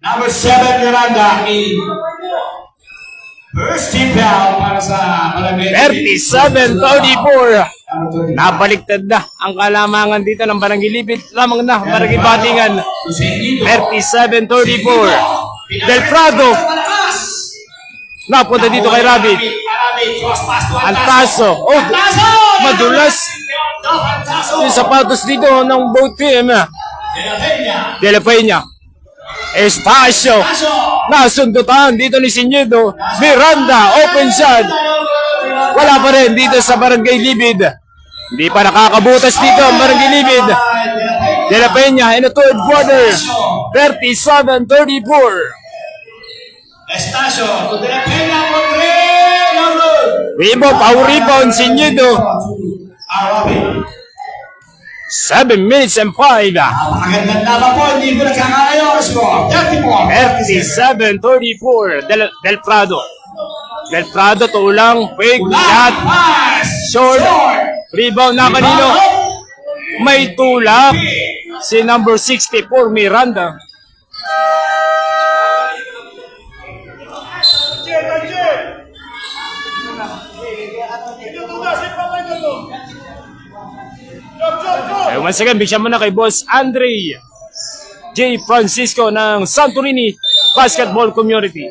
Number 7, Miranda. First team foul para sa Barangay David. 37-34. Nabaliktad na ang kalamangan dito ng Barangay Libid. Lamang na Barangay Batingan. 37-34. Del Prado. Napunta dito kay Rabbit. Antaso. Oh, madulas. Yung sapatos dito ng both team. De La Peña. Estacio. Nasundutan dito ni Sinedo. Miranda. Open shot. Wala pa rin dito sa Barangay Libid. Hindi pa nakakabutas dito ang Barangay Libid. De La Peña in the third quarter. 37-34. Estacio to De La Peña for 3. No good. Rebound, power rebound, Sinedo. 7 minutes and 5. Napakagandang laban po, hindi ko nagkakalayo. Score, 37-34. Del Prado. Del Prado to ulang. Fake shot. Short. Rebound na kanino. May tulak. Si number 64, Miranda. Once again, big siya muna kay Boss Andre J. Francisco ng Santorini Basketball Community.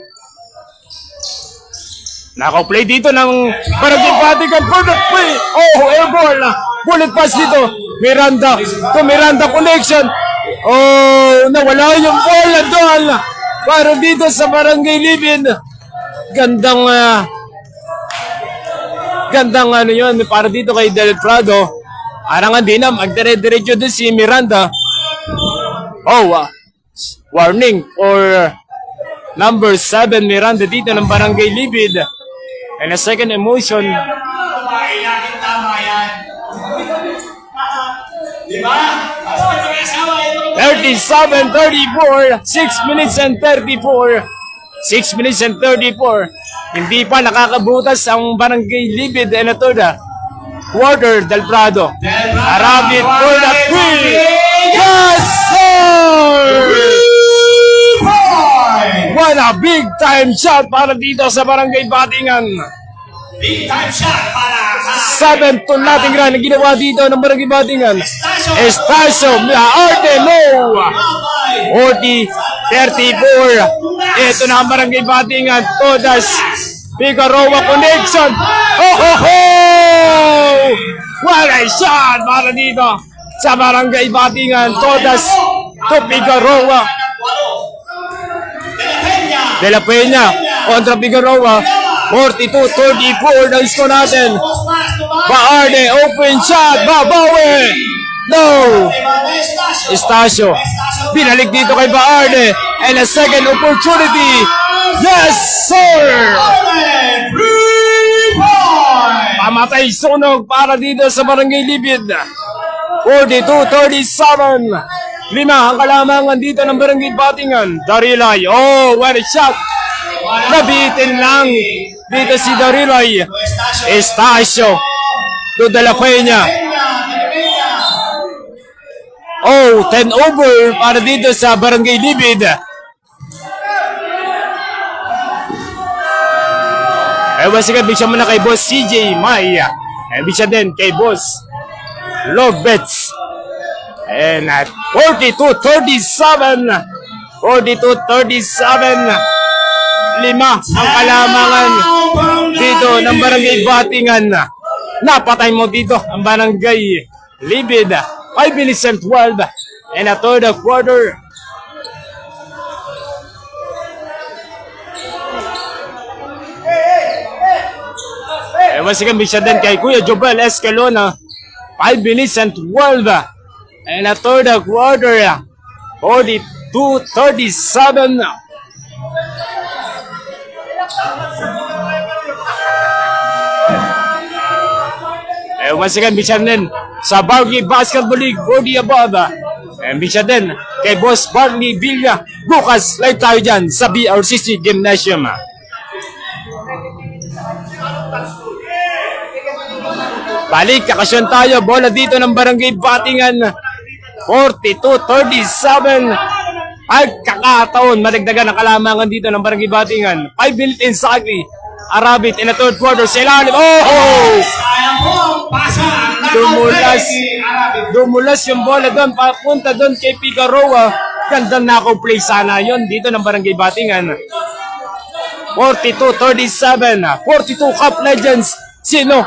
Naka-play dito ng Barangay Batingan. Perfect play. Oh, airball. Bullet pass dito. Miranda. To Miranda connection. Oh, nawala yung bola doon. Para dito sa Barangay Libid. Gandang ano yun. Para dito kay Del Prado. Arangan din na magdire-diretso din si Miranda. Oh, warning for number 7 Miranda dito ng Barangay Libid. And a second emotion. Tama yan. Diba? 37-34. 6 minutes and 34. 6 minutes and 34. Hindi pa nakakabutas ang Barangay Libid and a third quarter. Del Prado. Arabit for the 3. Yes, sir! What a big time shot para dito sa Barangay Batingan. Big time shot para sa 7 to nothing run na ginawa dito ng Barangay Batingan. Estacio, Arte, no! 40-34. Ito na ang Barangay Batingan. Todas, Figueroa connection. Oh, ho, ho! What a shot para dito sa Barangay Batingan. Todas to Figueroa. De La Peña kontra Figueroa. 42-34 ang score natin. Baarde, open shot, babawi. No! Estacio. Binalik dito kay Baarde. And a second opportunity. Yes, sir! Allen, 3 points! Pamatay sunog para dito sa Barangay Libid. 42-37. 5 ang kalamangan dito ng Barangay Batingan. Darilay. Oh, what a shot! Nabitin lang dito si Darilay. Estacio. To De La Peña. Oh, 10 over para dito sa Barangay Libid. Ewan siya, big siya muna kay Boss CJ Maya. Big siya din kay Boss Love Bets. And at 42-37. 42-37. 5 ang kalamangan dito ng Barangay Batingan. Napatay mo dito ang Barangay Libid. 5 minutes and 12. And a third quarter. Once again, big shot din kay Kuya Jobel Escalona. 5 minutes and 12. And a third quarter. 42-37. Once again, big shot din sa Barangay Basketball League 40 above. And big shot din kay Boss Barney Villa. Bukas, live tayo dyan sa BRCC Gymnasium. Balik, kakasyon tayo. Bola dito ng Barangay Batingan. 42-37. Ay, kakataon. Madagdagan ang kalamangan dito ng Barangay Batingan. 5 minutes exactly. Arabit in the third quarter. Sa ilalim. Oh! Sayang po ang pasa. Dumulas. Dumulas yung bola doon. Papunta doon kay Figueroa. Gandang nakaw play sana yon dito ng Barangay Batingan. 42-37. 42 Cup Legends. Sino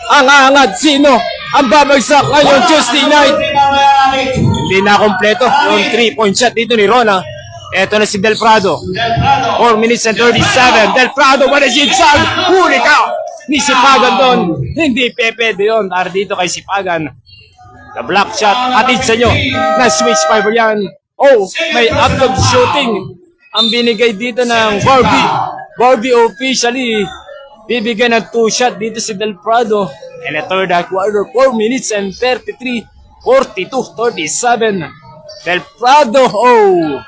ang aangat? Sino ang babagsak ngayon Tuesday night? Hindi na kompleto yung 3-point shot dito ni Rona. Eto na si Del Prado. 4 minutes and 37. Del Prado, what is it, son? Huli ka! Ni Sipagan doon. Hindi pepede yun. Para dito kay Sipagan. The block shot. Atid sa inyo. Na switch fiber yan. Oh, may up-up shooting. Ang binigay dito ng Barbie. Barbie officially bibigyan ng 2 shot dito si Del Prado. And a third quarter, 4 minutes and 33. 42-37. Del Prado, oh!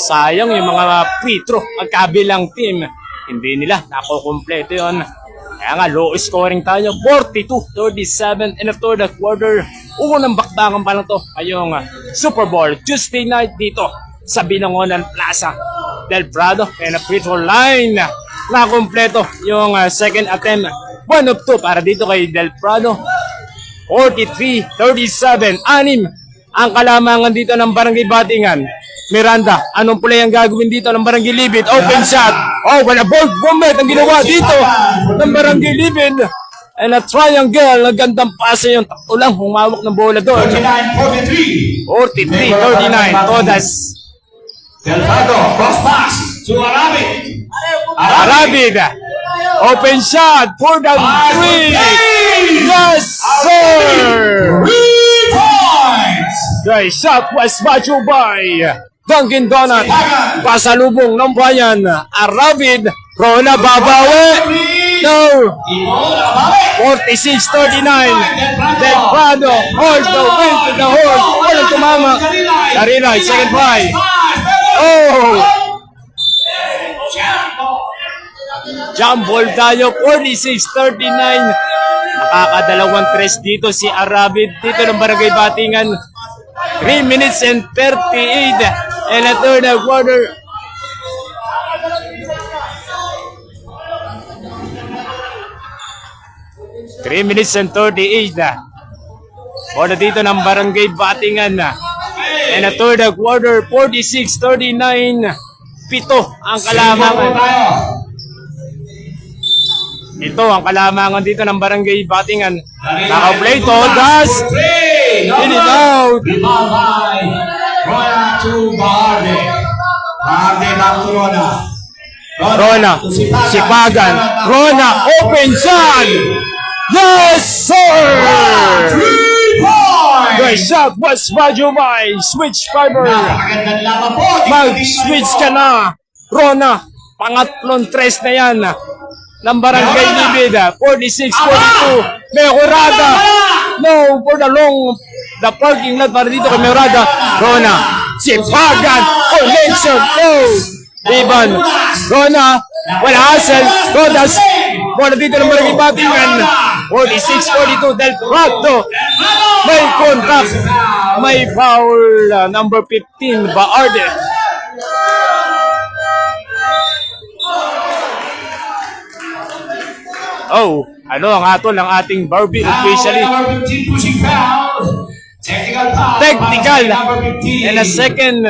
Sayang yung mga free throw. Magkabilang team. Hindi nila nakukompleto yun. Kaya nga, low scoring tayo. 42-37 in the third quarter. Unang bakbakan pa lang to. Ngayong Super Bowl Tuesday night dito sa Binangonan Plaza. Del Prado and a free throw line. Nakompleto yung second attempt. 1 of 2 para dito kay Del Prado. 43-37. 6 ang kalamangan dito ng Barangay Batingan. Miranda, anong play ang gagawin dito ng Barangay Libid? Open shot. Oh, wala ball bomber ang ginawa dito ng Barangay Libid. And a triangle, nagandang pase yung takto lang, humawak ng bola doon. 43-39, Todas. Delgado, cross pass to Arabit. Arabid, open shot for the 3. Yes, sir! 3 points! The shot was matched by Dunkin Donut. Pasalubong ng bayan. Arabid. Rona babawi. No. 46-39. Del Prado holds the win to the hold. Walang tumama. Darilay, second try. Oh! Jump ball tayo. 46-39. Nakakadalawang tres dito si Arabid. Dito ng Barangay Batingan. 3 minutes and 38 and a third quarter. Three minutes and 38 Bola dito ng Barangay Batingan. And a third quarter, 46-39. 7 ang kalamangan. Ito ang kalamangan dito ng Barangay Batingan. Naka-play to, das. In it out. Rona to Barde. Barde back to Rona. Rona, Sipagan. Rona, open shot. Yes, sir! 3 points! The shot was Bajo by Switch Fiber. Napakagandang laban po. Mag-switch ka na. Rona, pangatlong tres na yan ng Barangay Libid. 46-42. Mejorada. No, for the parking lot para dito kay Mejorada. Rona. Sipagan. Connection. No. Ivan. Rona. Wala hassle. Rodas. Bola dito ng Barangay Batingan. 46-42. Del Prado. May contact. May foul. Number 15. Baarde. Oh, ano ang atol ng ating Barbie officially? Number 15 pushing foul. Technical foul. Technical. Number 15. And a second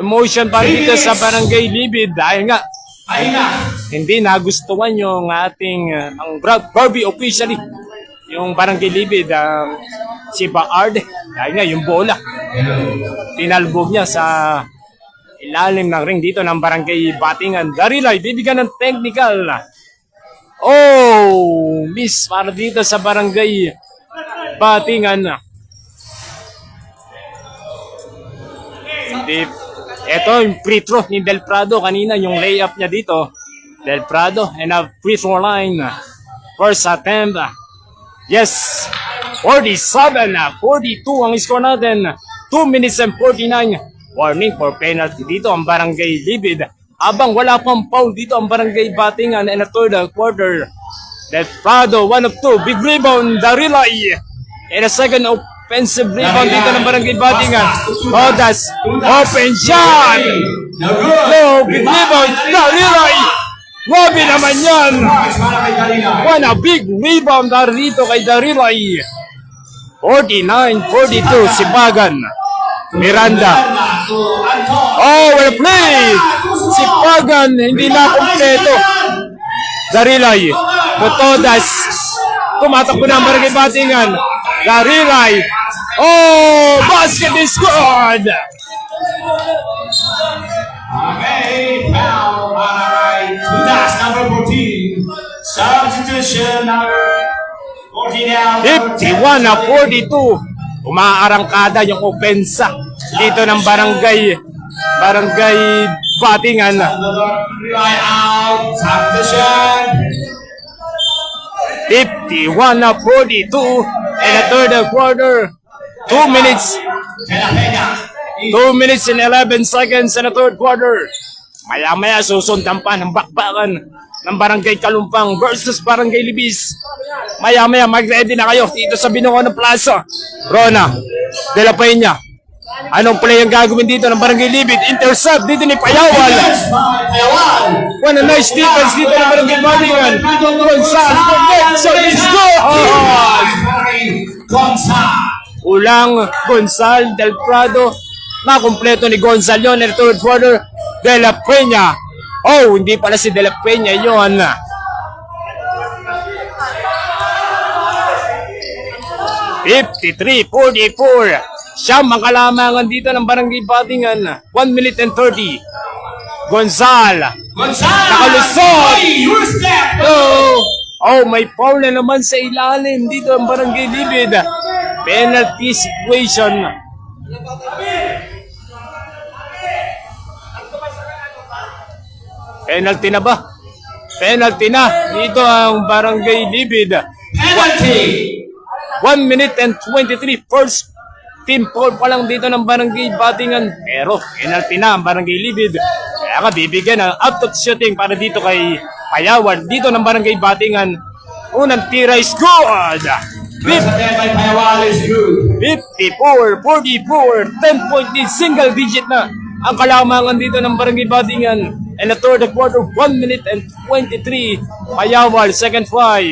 motion para dito sa Barangay Libid. Dahil nga, Ayun na. hindi nagustuhan yung ating ang Barbie officially. Yung Barangay Libid, si Baard. Dahil nga, yung bola. Tinalbog niya sa ilalim ng ring dito ng Barangay Batingan. Darilay, bibigyan ng technical. Oh, miss para dito sa Barangay Batingan. Hindi. Ito yung free throw ni Del Prado kanina, yung layup niya dito. Del Prado and a free throw line. First attempt. Yes. 47-42 ang score natin. 2 minutes and 49. Warning for penalty dito ang Barangay Libid. Abang wala pang foul dito ang Barangay Batingan in the third quarter. Del Prado, 1 of 2. Big rebound, Darilay. In a second offensive rebound dito ng Barangay Batingan. Rodas, open shot. No, big rebound, Darilay. Wabi naman yan. One a big rebound dito kay Darilay. 49-42, Sipagan. Miranda. Oh, well played! Sipagan, hindi na kompleto. Darilay. Totodas. Tumatakbo na ang Barangay Batingan. Darilay. Oh, basket is good! Okay, foul. Alright. That's number 14. Substitution number 14 now. 51-42. Umaarangkada yung opensa dito ng Barangay Batingan. Right out. Substitution. 51-42 in the third quarter. 2 minutes. Pena. 2 minutes and 11 seconds in the third quarter. Maya-maya susundan pa ng bakbakan ng Barangay Kalumpang versus Barangay Libis. Maya-maya mag-ready na kayo dito sa Binungon Plaza. Rona, De La Peña. Anong play ang gagawin dito ng Barangay Libid? Intercept dito ni Payawal. One a nice defense dito ng Barangay Batingan. Gonzal, connection is good! Ulang Gonzal Del Prado. Makompleto ni Gonzal yun in the third quarter. De La Peña. Oh, hindi pala si De La Peña yun. 53-44. Siyam ang kalamangan dito ng Barangay Batingan. 1 minute and 30. Gonzal. Nakalusot. Oh, may foul na naman sa ilalim dito ang Barangay Libid. Penalty situation. Penalty na ba? Penalty na. Dito ang Barangay Libid. Penalty. 1 minute and 23. First team foul pa lang dito ng Barangay Batingan. Pero penalty na ang Barangay Libid. Kaya ka bibigyan ng out of shooting para dito kay Payawan. Dito ng Barangay Batingan. Unang tira is good. 54-44. 10-point lead. Single digit na ang kalamangan dito ng Barangay Batingan. And the third quarter, 1 minute and 23. Payawal, second try.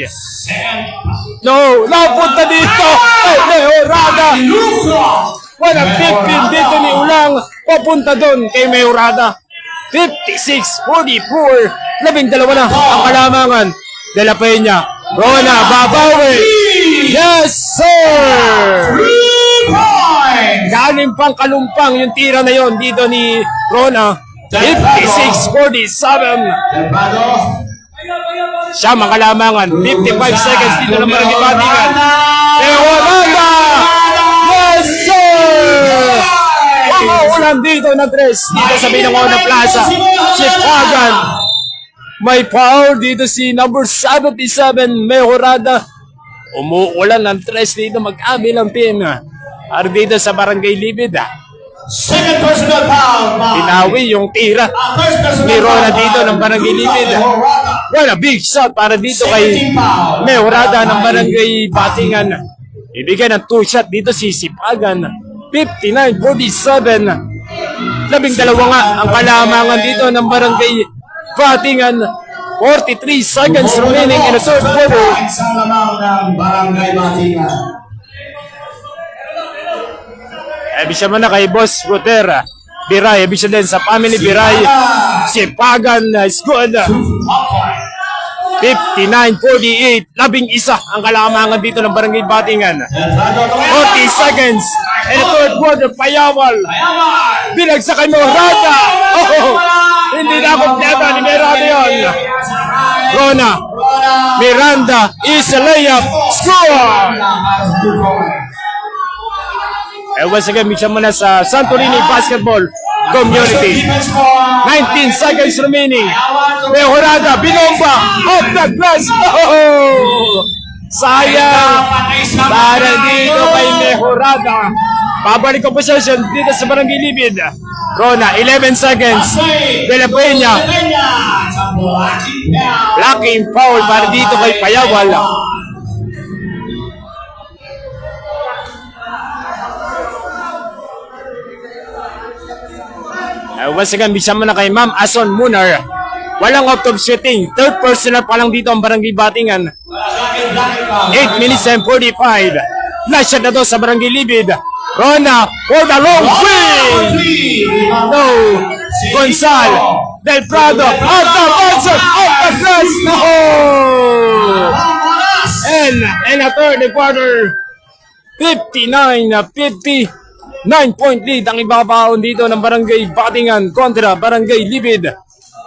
No, napunta dito. Mejorada. Walang 15 dito ni Ulang. Papunta doon kay Mejorada. 56-44. 12 na ang kalamangan. De La Peña. Rona, babawi. Yes, sir. 3 points. Galing pang Kalumpang yung tira na yon dito ni Rona. 56-47. Siya ang kalamangan. 55 seconds dito ng Barangay Batingan. Mejorada! Yes, sir! Wala nandito na tres dito sa Binangonan Plaza. Si Pagan. May foul dito si number 77, Mejorada. Umuulan ng tres dito magkabilang team. Ar dito sa Barangay Libid. Second personal foul. Pinawi yung tira First personal ni Rona foul. dito ng Barangay Libid. Well, a big shot para dito kay 17 foul. Mejorada ng Barangay Batingan. Ibigay ng 2 shot dito si Sipagan. 59-47. 12 nga ang kalamangan dito ng Barangay Batingan. 43 seconds remaining in the third quarter. Isang lamang ng Barangay Batingan. Ebisya mo na kay Boss Rotera. Biray, ebisya din sa family Biray. Sipagan is good. 59-48. 11 ang kalamangan dito ng Barangay Batingan. 40 seconds. In the third quarter, Payawal. Binagsak kay Mejorada. Oh, hindi na kompleto ni Mejorada yun. Rona. Miranda is a layup. Score! Once again, mix mo na sa Santorini Basketball Community. 19 seconds remaining. Mejorada, binomba. Off the glass. Oh! Sayang. Para dito kay Mejorada. Pabalik ang possession dito sa Barangay Libid. Rona, 11 seconds. De La Peña. Blocking foul para dito kay Payawal. Once again, bisa mo na kay Ma'am Ason Munar. Walang off of shooting. Third personal pa lang dito ang Barangay Batingan. 8 minutes and 45. Last shot na to sa Barangay Libid. Rona for the long three. No. Gonzal. Del Prado. Out the bouncer. Out the glass. No. And in the third quarter, 59-50. 9-point lead ang ibabaon dito ng Barangay Batingan kontra Barangay Libid.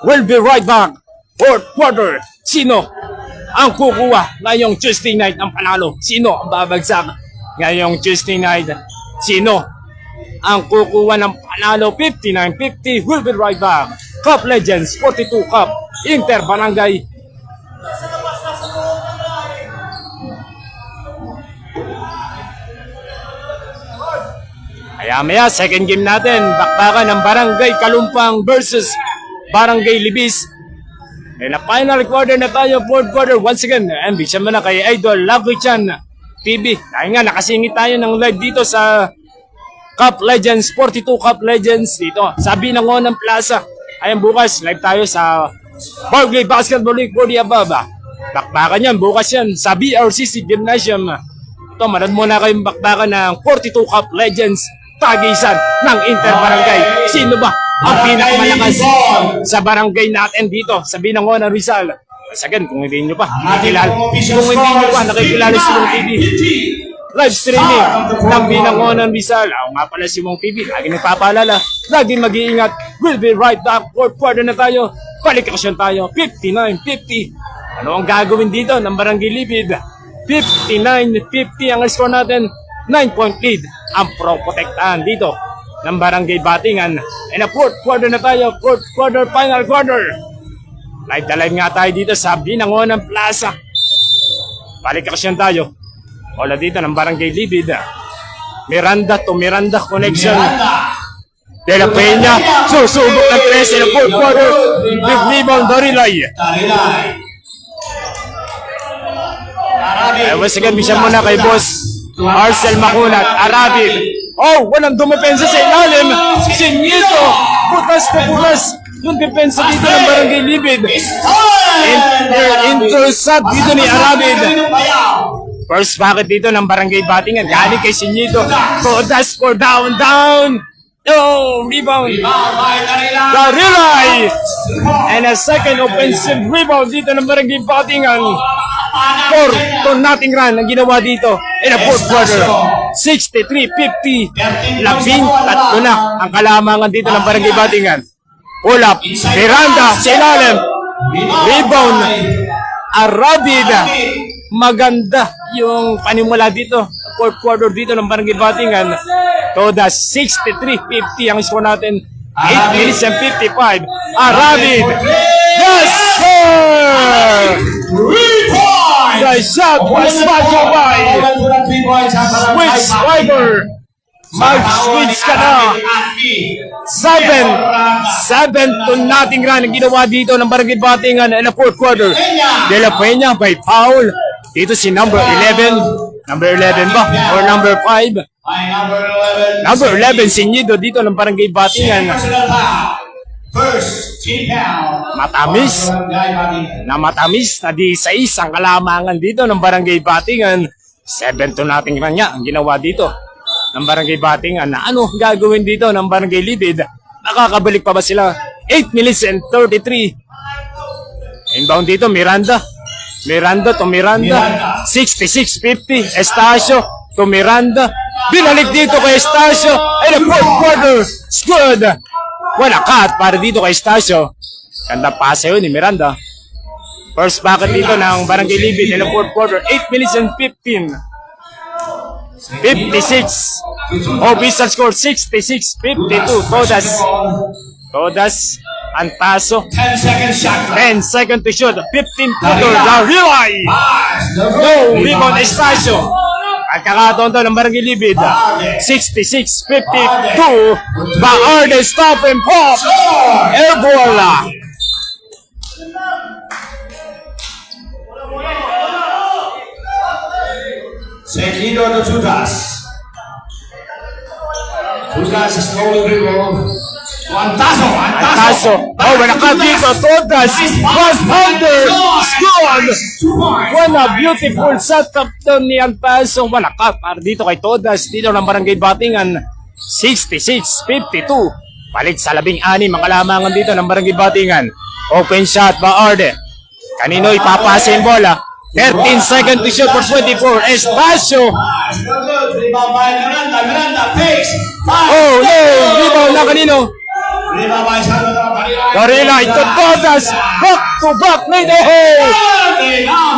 We'll be right back. Fourth quarter. Sino ang kukuha ngayong Tuesday night ng panalo? Sino ang babagsak ngayong Tuesday night? Sino ang kukuha ng panalo? 59-50. We'll be right back. Cup Legends 42 Cup Inter Barangay. Maya-maya, second game natin. Bakbakan ng Barangay Kalumpang versus Barangay Libis. And a final quarter na tayo, fourth quarter. Once again, ambition mo na kay Idol Lucky Chan TV. Dahil nga, nakasingit tayo ng live dito sa Cup Legends, 42 Cup Legends dito sa Binangonan Plaza. Ayan, bukas, live tayo sa Barangay Basketball League for the above. Bakbakan yan, bukas yan sa BRCC Gymnasium. Ito, manood muna kayong bakbakan ng 42 Cup Legends tagisan ng Inter Barangay. Sino ba ang pinakamalakas sa barangay natin dito sa Binangonan, Rizal? Again, kung hindi nyo pa nakikilala, nakikilala si Mong TV. Live streaming ng Binangonan, Rizal. Ako nga pala si Mong TV. Lagi nagpapaalala, lagi mag-iingat. We'll be right back. Fourth quarter na tayo. Baliktad tayo. 59-50. Ano ang gagawin dito ng Barangay Libid? 59-50 ang score natin. 9-point lead ang protektahan dito ng Barangay Batingan. And a fourth quarter na tayo. Fourth quarter, final quarter. Live na live nga tayo dito sa Binangonan Plaza. Baliktad tayo. Wala dito ng Barangay Libid. Miranda to Miranda connection. De La Peña. Susubok ng 3 in the fourth quarter. Big rebound, Darilay. Once again, bisa mo na kay Boss Marcel Makunat, Arabid. Oh, walang dumepensa sa ilalim. Sinyito. Butas na butas. Yung depensa dito ng Barangay Libid. Intercept dito ni Arabid. First bucket dito ng Barangay Batingan. Galing kay Sinyito. Butas for down. Oh, rebound. Darilay. And a second offensive rebound dito ng Barangay Batingan. 4-0 run ang ginawa dito in the fourth quarter. 63-50. 13 na ang kalamangan dito ng Barangay Batingan. Pull up. Miranda sa ilalim. Rebound. Arabid. Maganda yung panimula dito. Fourth quarter dito ng Barangay Batingan. Todas 63-50 ang score natin. 8 minutes and 55. Arabid! Yes, sir! 3 points! The shot was smashed away! Switch, Striker! Mag-switch ka na! 7 to nothing run ang ginawa dito ng Barangay Batingan in the fourth quarter. De La Peña by foul. Dito si number 11. Number 11 ba? Or number 5? Number 11 si Nido dito ng Barangay Batingan. First, team foul. Matamis na di sa isang kalamangan dito ng Barangay Batingan. 7 to nothing run niya ang ginawa dito ng Barangay Batingan. Na ano gagawin dito ng Barangay Libid? Nakakabalik pa ba sila? 8 minutes and 33. Inbound dito, Miranda to Miranda. 66-50. Estacio to Miranda. Binalik dito kay Estacio. And the fourth quarter is good. Wala cut para dito kay Estacio. Ganda pasa yun ni Miranda. First bucket dito ng Barangay Libid in the fourth quarter. 8 minutes and 15. 56. Official score 66-52. Todas Antaso. 10 seconds shot. 10 seconds to shoot. 15-footer. Darilay. No rebound Estacio. At kakataon to ng Barangay Libid. 66-52. Baarde stop and pop. Air ball. Seguido to Tutas. Tutas is slowly dribble. Antaso. Oh, when a cut dito. Todas. Was under. Scored. 2 points. What a beautiful shot up doon ni Antaso. Wala cut para dito kay Todas. Dito ng Barangay Batingan. 66-52. Balik sa 16 ang kalamangan dito ng Barangay Batingan. Open shot ba Arde? Kanino ipapasa yung bola? 13 seconds to shoot for 24. Estacio. No good. Rebound by Miranda fakes. Oh no! Rebound na kanino? Rebound by Salvador. Darila, ito Todas. Back to back. Oh!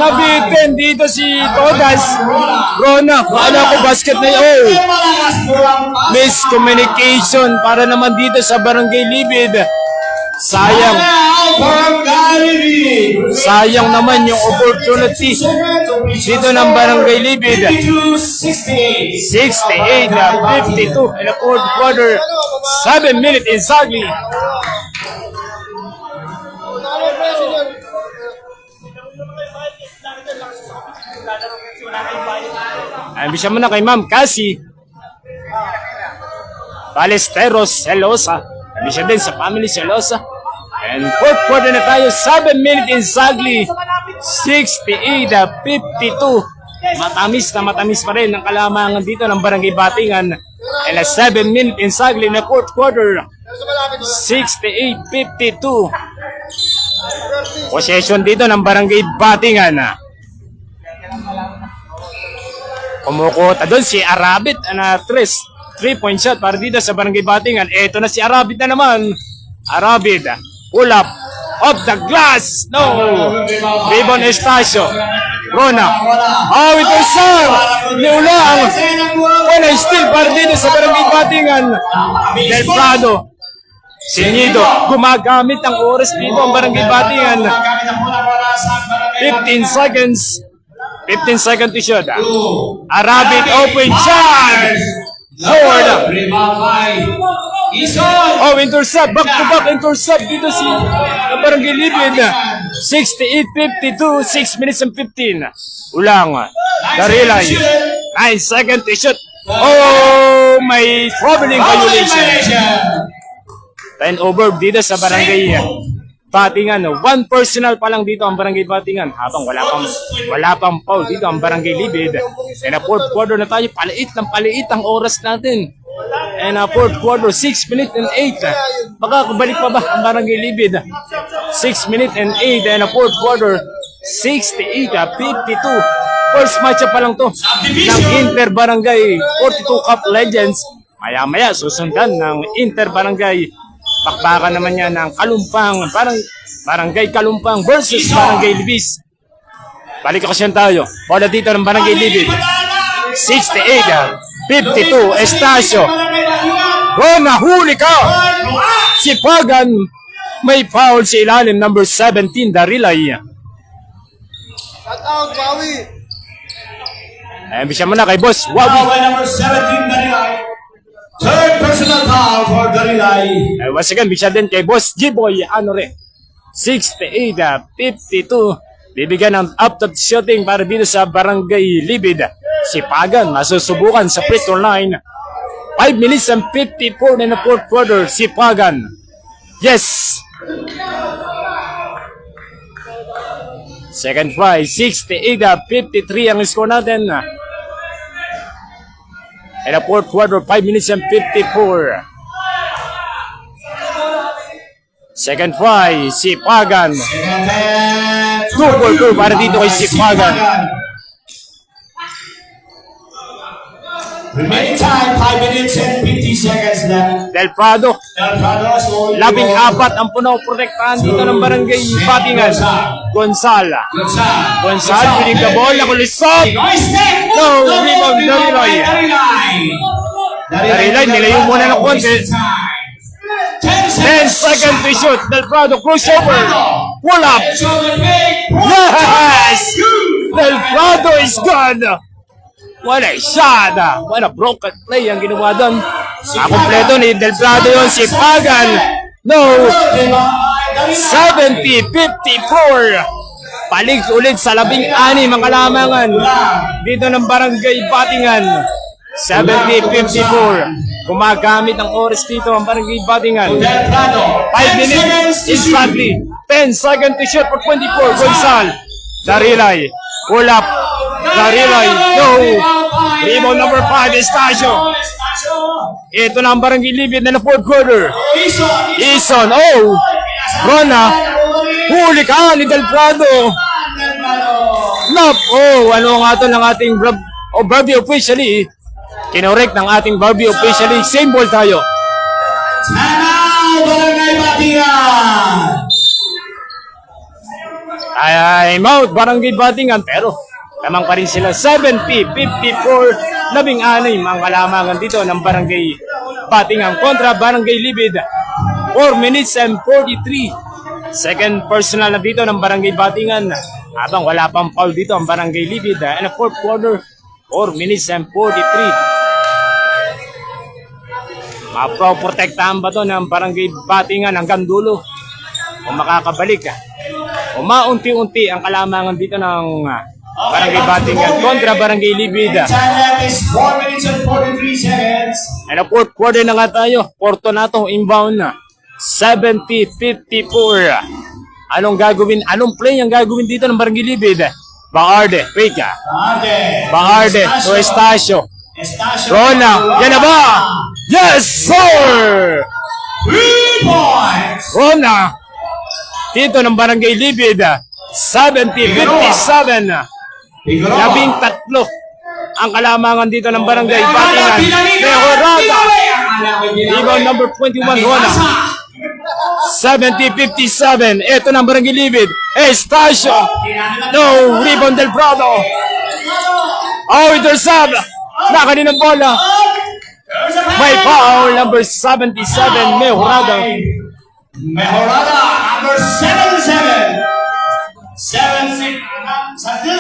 Nabitin dito si Todas. Rona, paano ko basket na yun? Oh! Miscommunication para naman dito sa Barangay Libid. Sayang. Sayang naman yung opportunity dito ng Barangay Libid. 68-52 in the fourth quarter. 7 minutes exactly. Ambisya mo na kay Ma'am Cassie Balesteros Celosa. Ambisya din sa family Celosa. And fourth quarter na tayo, 7 minutes exactly. 68-52. Matamis pa rin ang kalamangan dito ng Barangay Batingan. And a 7 minutes exactly na fourth quarter. 68-52. Possession dito ng Barangay Batingan. Kumukota doon si Arabit na 3-point shot para dito sa Barangay Batingan. Eto na si Arabit na naman. Arabit, pull up, off the glass. No! Rebound Estacio. Rona. Oh, ito sir! Niulang. Wala steal para dito sa Barangay Batingan. Del Prado. Sinido. Gumagamit ang oras dito ang Barangay Batingan. 15 seconds. 15 seconds to shoot. Arabit open shot. Lord. Oh, intercept. Back to back intercept dito si Barangay Libid. 68-52. 6 minutes and 15. Ulang. Darilay. 9 seconds to shoot. Oh, may traveling violation. 10 over dito sa Barangay Batingan. One personal pa lang dito ang Barangay Batingan habang wala pang foul dito ang Barangay Libid. And fourth quarter na tayo, paliit ang oras natin. And fourth quarter, 6 minutes and 8. Baka balik pa ba ang Barangay Libid? 6 minutes and 8 and fourth quarter, 68-52. First match pa lang to ng Inter Barangay 42 Cup Legends. Maya-maya susundan ng Inter Barangay. Bakbakan naman yan ng Kalumpang, Barangay Kalumpang versus Barangay Libis. Baliktad tayo. Bola dito ng Barangay Libid. 68-52, Estacio. Rona, huli ka! Si Pagan, may foul sa ilalim, number 17, Darilay. Shoutout, Bawi! Ayan, bisya mo na kay Boss Foul Wabi. by number 17, Darilay. Third personal foul for Darilay. Once again, bisya din kay Boss G-Boy, ano rin. 68-52. Bibigyan ng up-top shooting para dito sa Barangay Libid. Si Pagan, masusubukan sa free throw line. 5 minutes and 54 in the fourth quarter. Si Pagan. Yes! Second try, 68-53 ang score natin. In the fourth quarter, 5 minutes and 54. Second try, si Pagan. 2-4-2 para dito kay si Pagan. Remaining time, 5 minutes and 50 seconds left. Del Prado, Del Prado, so 14 ang puno protektahan dito ng Barangay Batingan. Gonzala. Gonzal, pinig the ball, nakulisot. No, rebound, Darilay. Darilay, nilayo muna ng konti. 10 seconds to shoot. Del Prado, crossover. Pull up. Yes! Del Prado is gone. What a shot! What a broken play ang ginawa doon. Kompleto ni Del Prado yun, si Pagan. No! 70-54. Palig ulit sa 16 ang kalamangan dito ng Barangay Batingan. 70-54. Gumagamit ng oras dito ang Barangay Batingan. 5 minutes instantly. 10 seconds to shoot for 24. Gonzal. Darilay. Pull up. Darilay. No. Rebound number 5. Estacio. Ito na ang Barangay Libid na fourth quarter. Ison. Oh. Rona. Huli ka ni Del Prado. Nap. Oh. Ano nga ito ng ating Barbie officially. Kinorek ng ating Barbie officially. Same ball tayo. Time Barangay Batingan. Ay, Mount Barangay Batingan, pero lamang pa rin sila 70-54, 16 ang kalamangan dito ng Barangay Batingan kontra Barangay Libid. 4 minutes and 43. Second personal na dito ng Barangay Batingan habang wala pang foul dito ang Barangay Libid. And the fourth quarter, 4 minutes and 43. Maproprotektahan ba to ng Barangay Batingan hanggang dulo? Kung makakabalik, umaunti-unti ang kalamangan dito ng Barangay Batingan kontra Barangay Libid. Time left is 4 minutes and 43 seconds. And the fourth quarter na nga tayo. Fortunato inbound na. 70-54. Anong gagawin? Anong play ang gagawin dito ng Barangay Libid? Baarde, Pika. Baarde, to Estacio. Rona, yan na ba? Yes, sir! 3 points. Rona, dito ng Barangay Libid. 70-57. 13 ang kalamangan dito ng Barangay Batingan. Mejorada. Rebound number 21, Rona. 70-57. Ito ng Barangay Libid. Estacio. No, rebound Del Prado. Oh, intercept. Nakanin ng bola. May foul, number 77, Mejorada. Mejorada, number 77.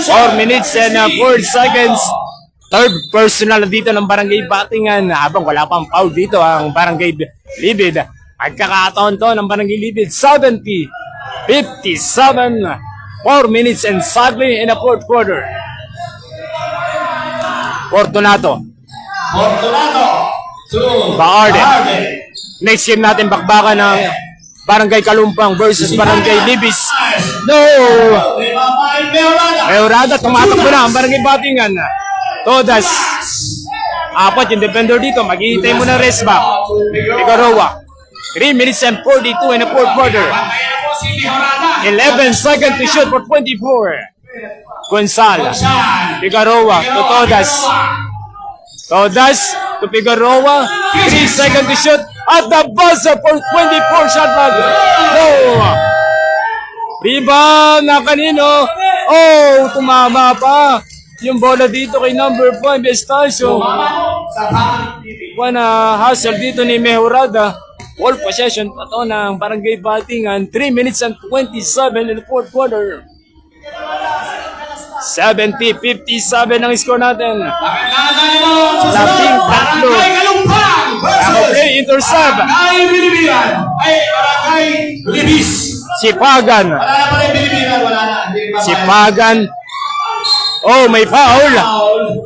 4 minutes and 4 seconds. Third personal dito ng Barangay Batingan habang wala pang foul dito ang Barangay Libid. Pagkakataon to ng Barangay Libid, 70-57. 4 minutes and sadly in the fourth quarter. Fortunato. To Baarde. Next game natin bakbakan ng Barangay Kalumpang versus Barangay Libis. No! Mejorada, tumatakbo na ang Barangay Batingan. Todas. Apat yung defender dito. Maghihintay mo ng rest back. Figueroa. 3 minutes and 42 in the fourth quarter. 11 seconds to shoot for 24. Gonzalo. Figueroa to Todas. Todas to Figueroa. 3 seconds to shoot. At the buzzer for 24 shot bag. No! Rebound na kanino. Oh, tumama pa. Yung bola dito kay number 5, Estacio. Sa Family TV. One hustle dito ni Mejorada. Ball possession pa to ng Barangay Batingan. 3 minutes and 27 in the fourth quarter. 70-57 ang score natin. Pakilala mo ang susunod. Labing tatlo. Barangay Galumpang Ako versus play intercept. Barangay Bilibilan. Ay, Barangay Libis. Sipagan. Wala na pala yung Bilibilan. Wala na. Hindi pa Sipagan. Oh, may foul. Foul.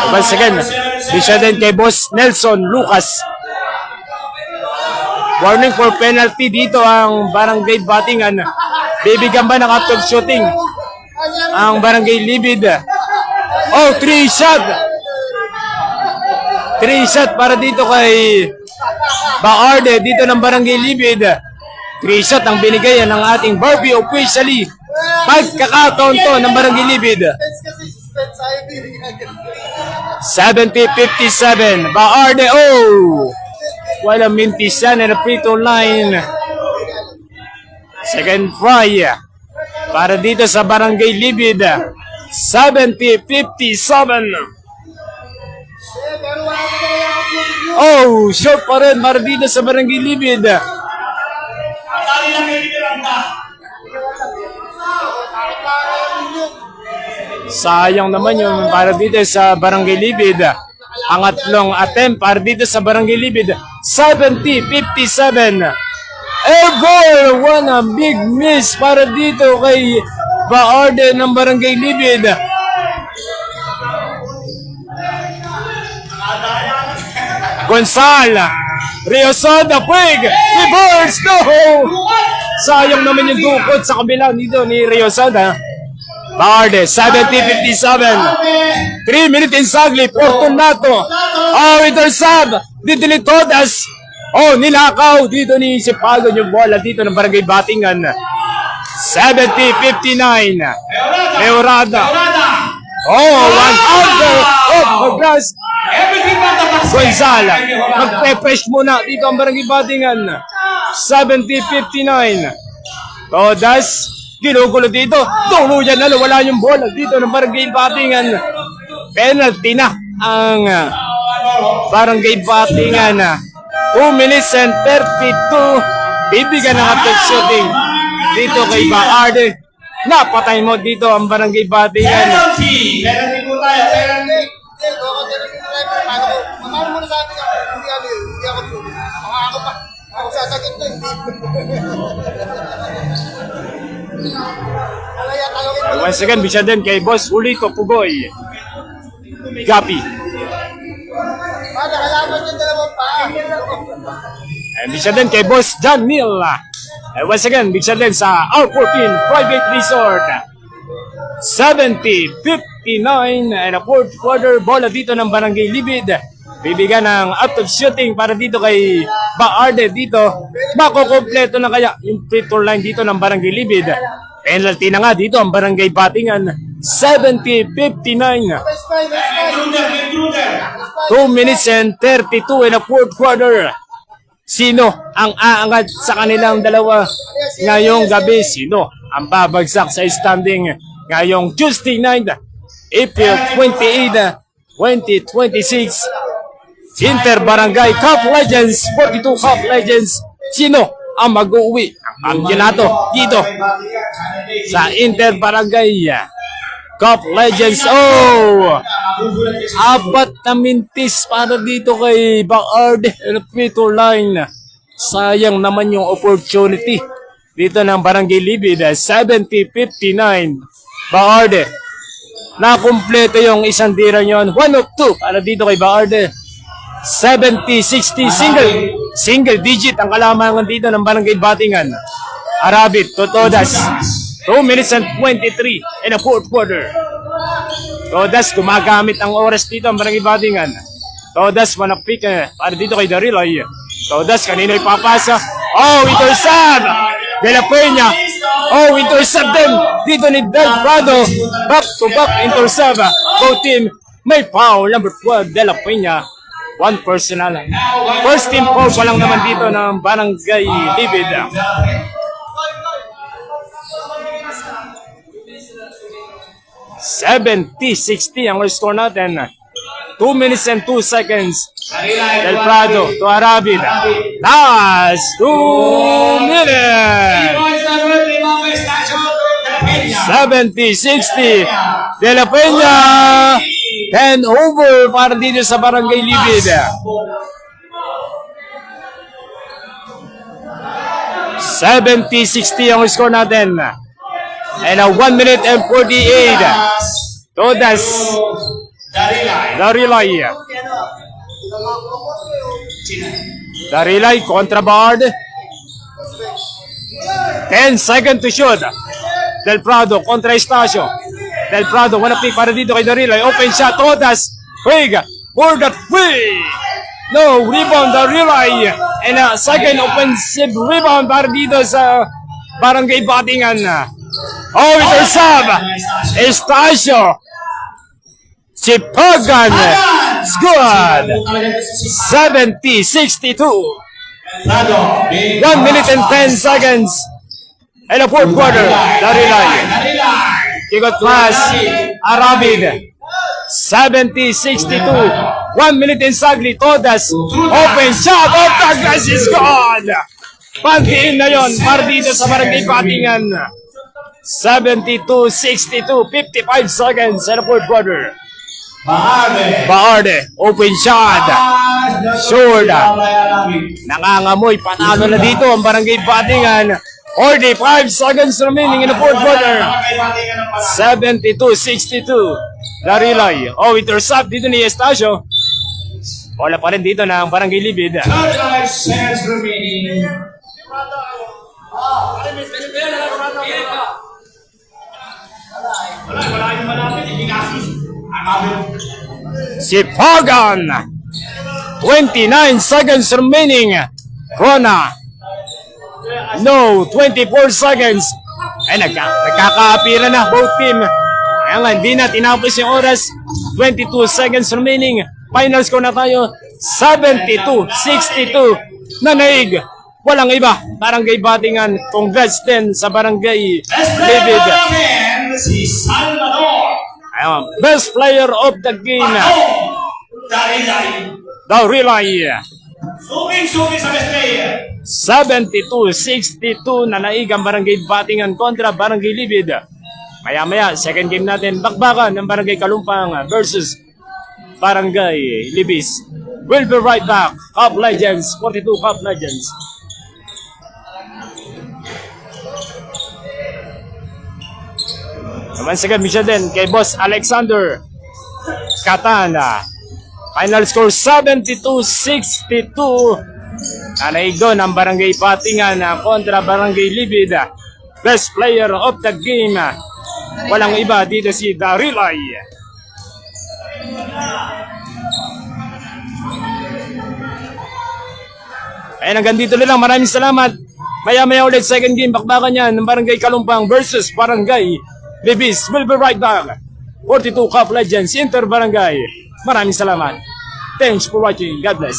Once again, bisa din kay Boss Nelson Lucas. Warning for penalty dito ang Barangay Batingan. Bibigyan ba ng after shooting ang Barangay Libid? Oh, 3 shot. 3 shot para dito kay Baarde dito ng Barangay Libid. 3 shot ang binigay ng ating Barbie officially. Pagkakataon to ng Barangay Libid. 70-57. Baarde, oh! Walang mintis yan na free throw line. Second try para dito sa Barangay Libid. 70-57. Oh, short pa rin para dito sa Barangay Libid. Ang tali lang kayo dito lang na. Sayang naman yung para dito sa Barangay Libid. Ang atlong attempt para dito sa Barangay Libid. 70-57. Air ball! One a big miss para dito kay Baarde ng Barangay Libid. Gonzalo. Riosada Puig. Reverse. No! Sayang naman yung dukot sa kabila dito ni Riosada. Baarde, 70-57. 3 minutes insagli. Fortunato. Oh, intercept. Didili Todas. Oh, nilakaw dito ni Sipagan yung bola dito ng Barangay Batingan. 70-59. Meorada. Oh, one under. Oh, glass. Everything but the basket. Gonzala. Magpe-fresh muna dito ang Barangay Batingan. 70-59. Todas. Ginugulo dito. Tuluyan na wala yung bola dito ng Barangay Batingan. Penalty na ang Barangay Batingan. 2 minutes and 32. Bibigyan ng after shooting dito kay Baarde. Napatay mo dito ang Barangay Batingan. Penalty. Penalty po tayo. Penalty. Mamalo mo na sa akin hindi ako mga ako pa. Ako sasagot ko hindi. Alaya talogin mo. Once again, bisa din kay Boss Ulito Pugoy. Gapi. Nakalaban yung dalawang pa. And bisa din kay Boss John Neal. And once again, bisa din sa R14 Private Resort. 70-59 and a fourth quarter bola dito ng Barangay Libid. Bibigyan ng out of shooting para dito kay Baarde dito. Makukompleto na kaya yung free throw line dito ng Barangay Libid. Penalty na nga dito ang Barangay Batingan. 70-59. Intruder. 2 minutes and 32 in a fourth quarter. Sino ang aangat sa kanilang dalawa ngayong gabi? Sino ang babagsak sa standing ngayong Tuesday night, April 28, 2026? Inter Barangay Cup Legends, 42 Cup Legends. Sino ang mag-uwi ang kampiyonato dito sa Inter Barangay Cup Legends? Oh! Apat na mintis para dito kay Baarde free throw line. Sayang naman yung opportunity dito ng Barangay Libid. 70-59. Baarde. Nakumpleto yung isang tira nyon. 1 of 2 para dito kay Baarde. 70-60. Single digit ang kalamangan dito ng Barangay Batingan. Arabit, Totodas. 2 minutes and 23 in a fourth quarter. Todas, gumagamit ang oras dito ang Barangay Batingan. Todas, manapik para dito kay Dariloy. Todas, kanino ipapasa? Oh, intercept! De La Peña. Oh, intercept din dito ni Del Prado. Back to back intercept. Both team may foul. Number 12, De La Peña. One personal. First team foul pa lang naman dito ng Barangay Libid. 70-60 ang score natin. 2 minutes and 2 seconds. Del Prado to Arabid. Last 2 minutes. 70-60. De La Peña. 10 over para dito sa Barangay Libid. 70-60 ang score natin. And 1 minute and 48. Todas. Darilay kontra Bard. 10 seconds to shoot. Del Prado kontra Estacio. Del Prado, wanna pick para dito kay Darilay. Open shot, Todas. Quick. For that free. No, rebound Darilay. And a second offensive rebound para dito sa Barangay Batingan. Oh, intercept. Estacio. Chipagan. It's good. 70-62. 1 minute and 10 seconds. And a fourth quarter. Darilay. Kigot pass. Arabid. 70-62. 1 minute and sagli. Todas. Open shot. Off the glass is gone. Pantiin na yon para dito sa Barangay Batingan. 72-62. 55 seconds and a fourth quarter. Baarde. Open shot. Short. Nangangamoy. Panalo na dito ang Barangay Batingan. 45 seconds remaining in the fourth quarter. 72-62. Darilay. Oh, intercept dito ni Estacio. Wala pa rin dito ng Barangay Libid. 35 seconds remaining. Si Pagan. 29 seconds remaining. Rona. No, 24 seconds. Ay, nagkakaapira na both team. Kaya nga, hindi na tinapos yung oras. 22 seconds remaining. Final score na tayo. 72-62. Nanaig. Walang iba. Barangay Batingan. Congrats din sa Barangay Libid. Si Salvador. Ayun, best player of the game. Darilay. Suking sa best player. 72-62 na naig ang Barangay Batingan kontra Barangay Libid. Maya-maya, second game natin, bakbakan ng Barangay Kalumpang versus Barangay Libis. We'll be right back. Cup Legends, 42 Cup Legends. Once again, Michelle din kay Boss Alexander Katana. Final score 72-62. Nanaig doon ang Barangay Batingan kontra Barangay Libid. Best player of the game. Walang iba dito si Darilay. Ayun, hanggang dito na lang. Maraming salamat. Maya-maya ulit second game. Bakbakan yan ng Barangay Kalumpang versus Barangay Libis. We'll be right back. 42 Cup Legends Inter Barangay. Maraming salamat. Thanks for watching. God bless.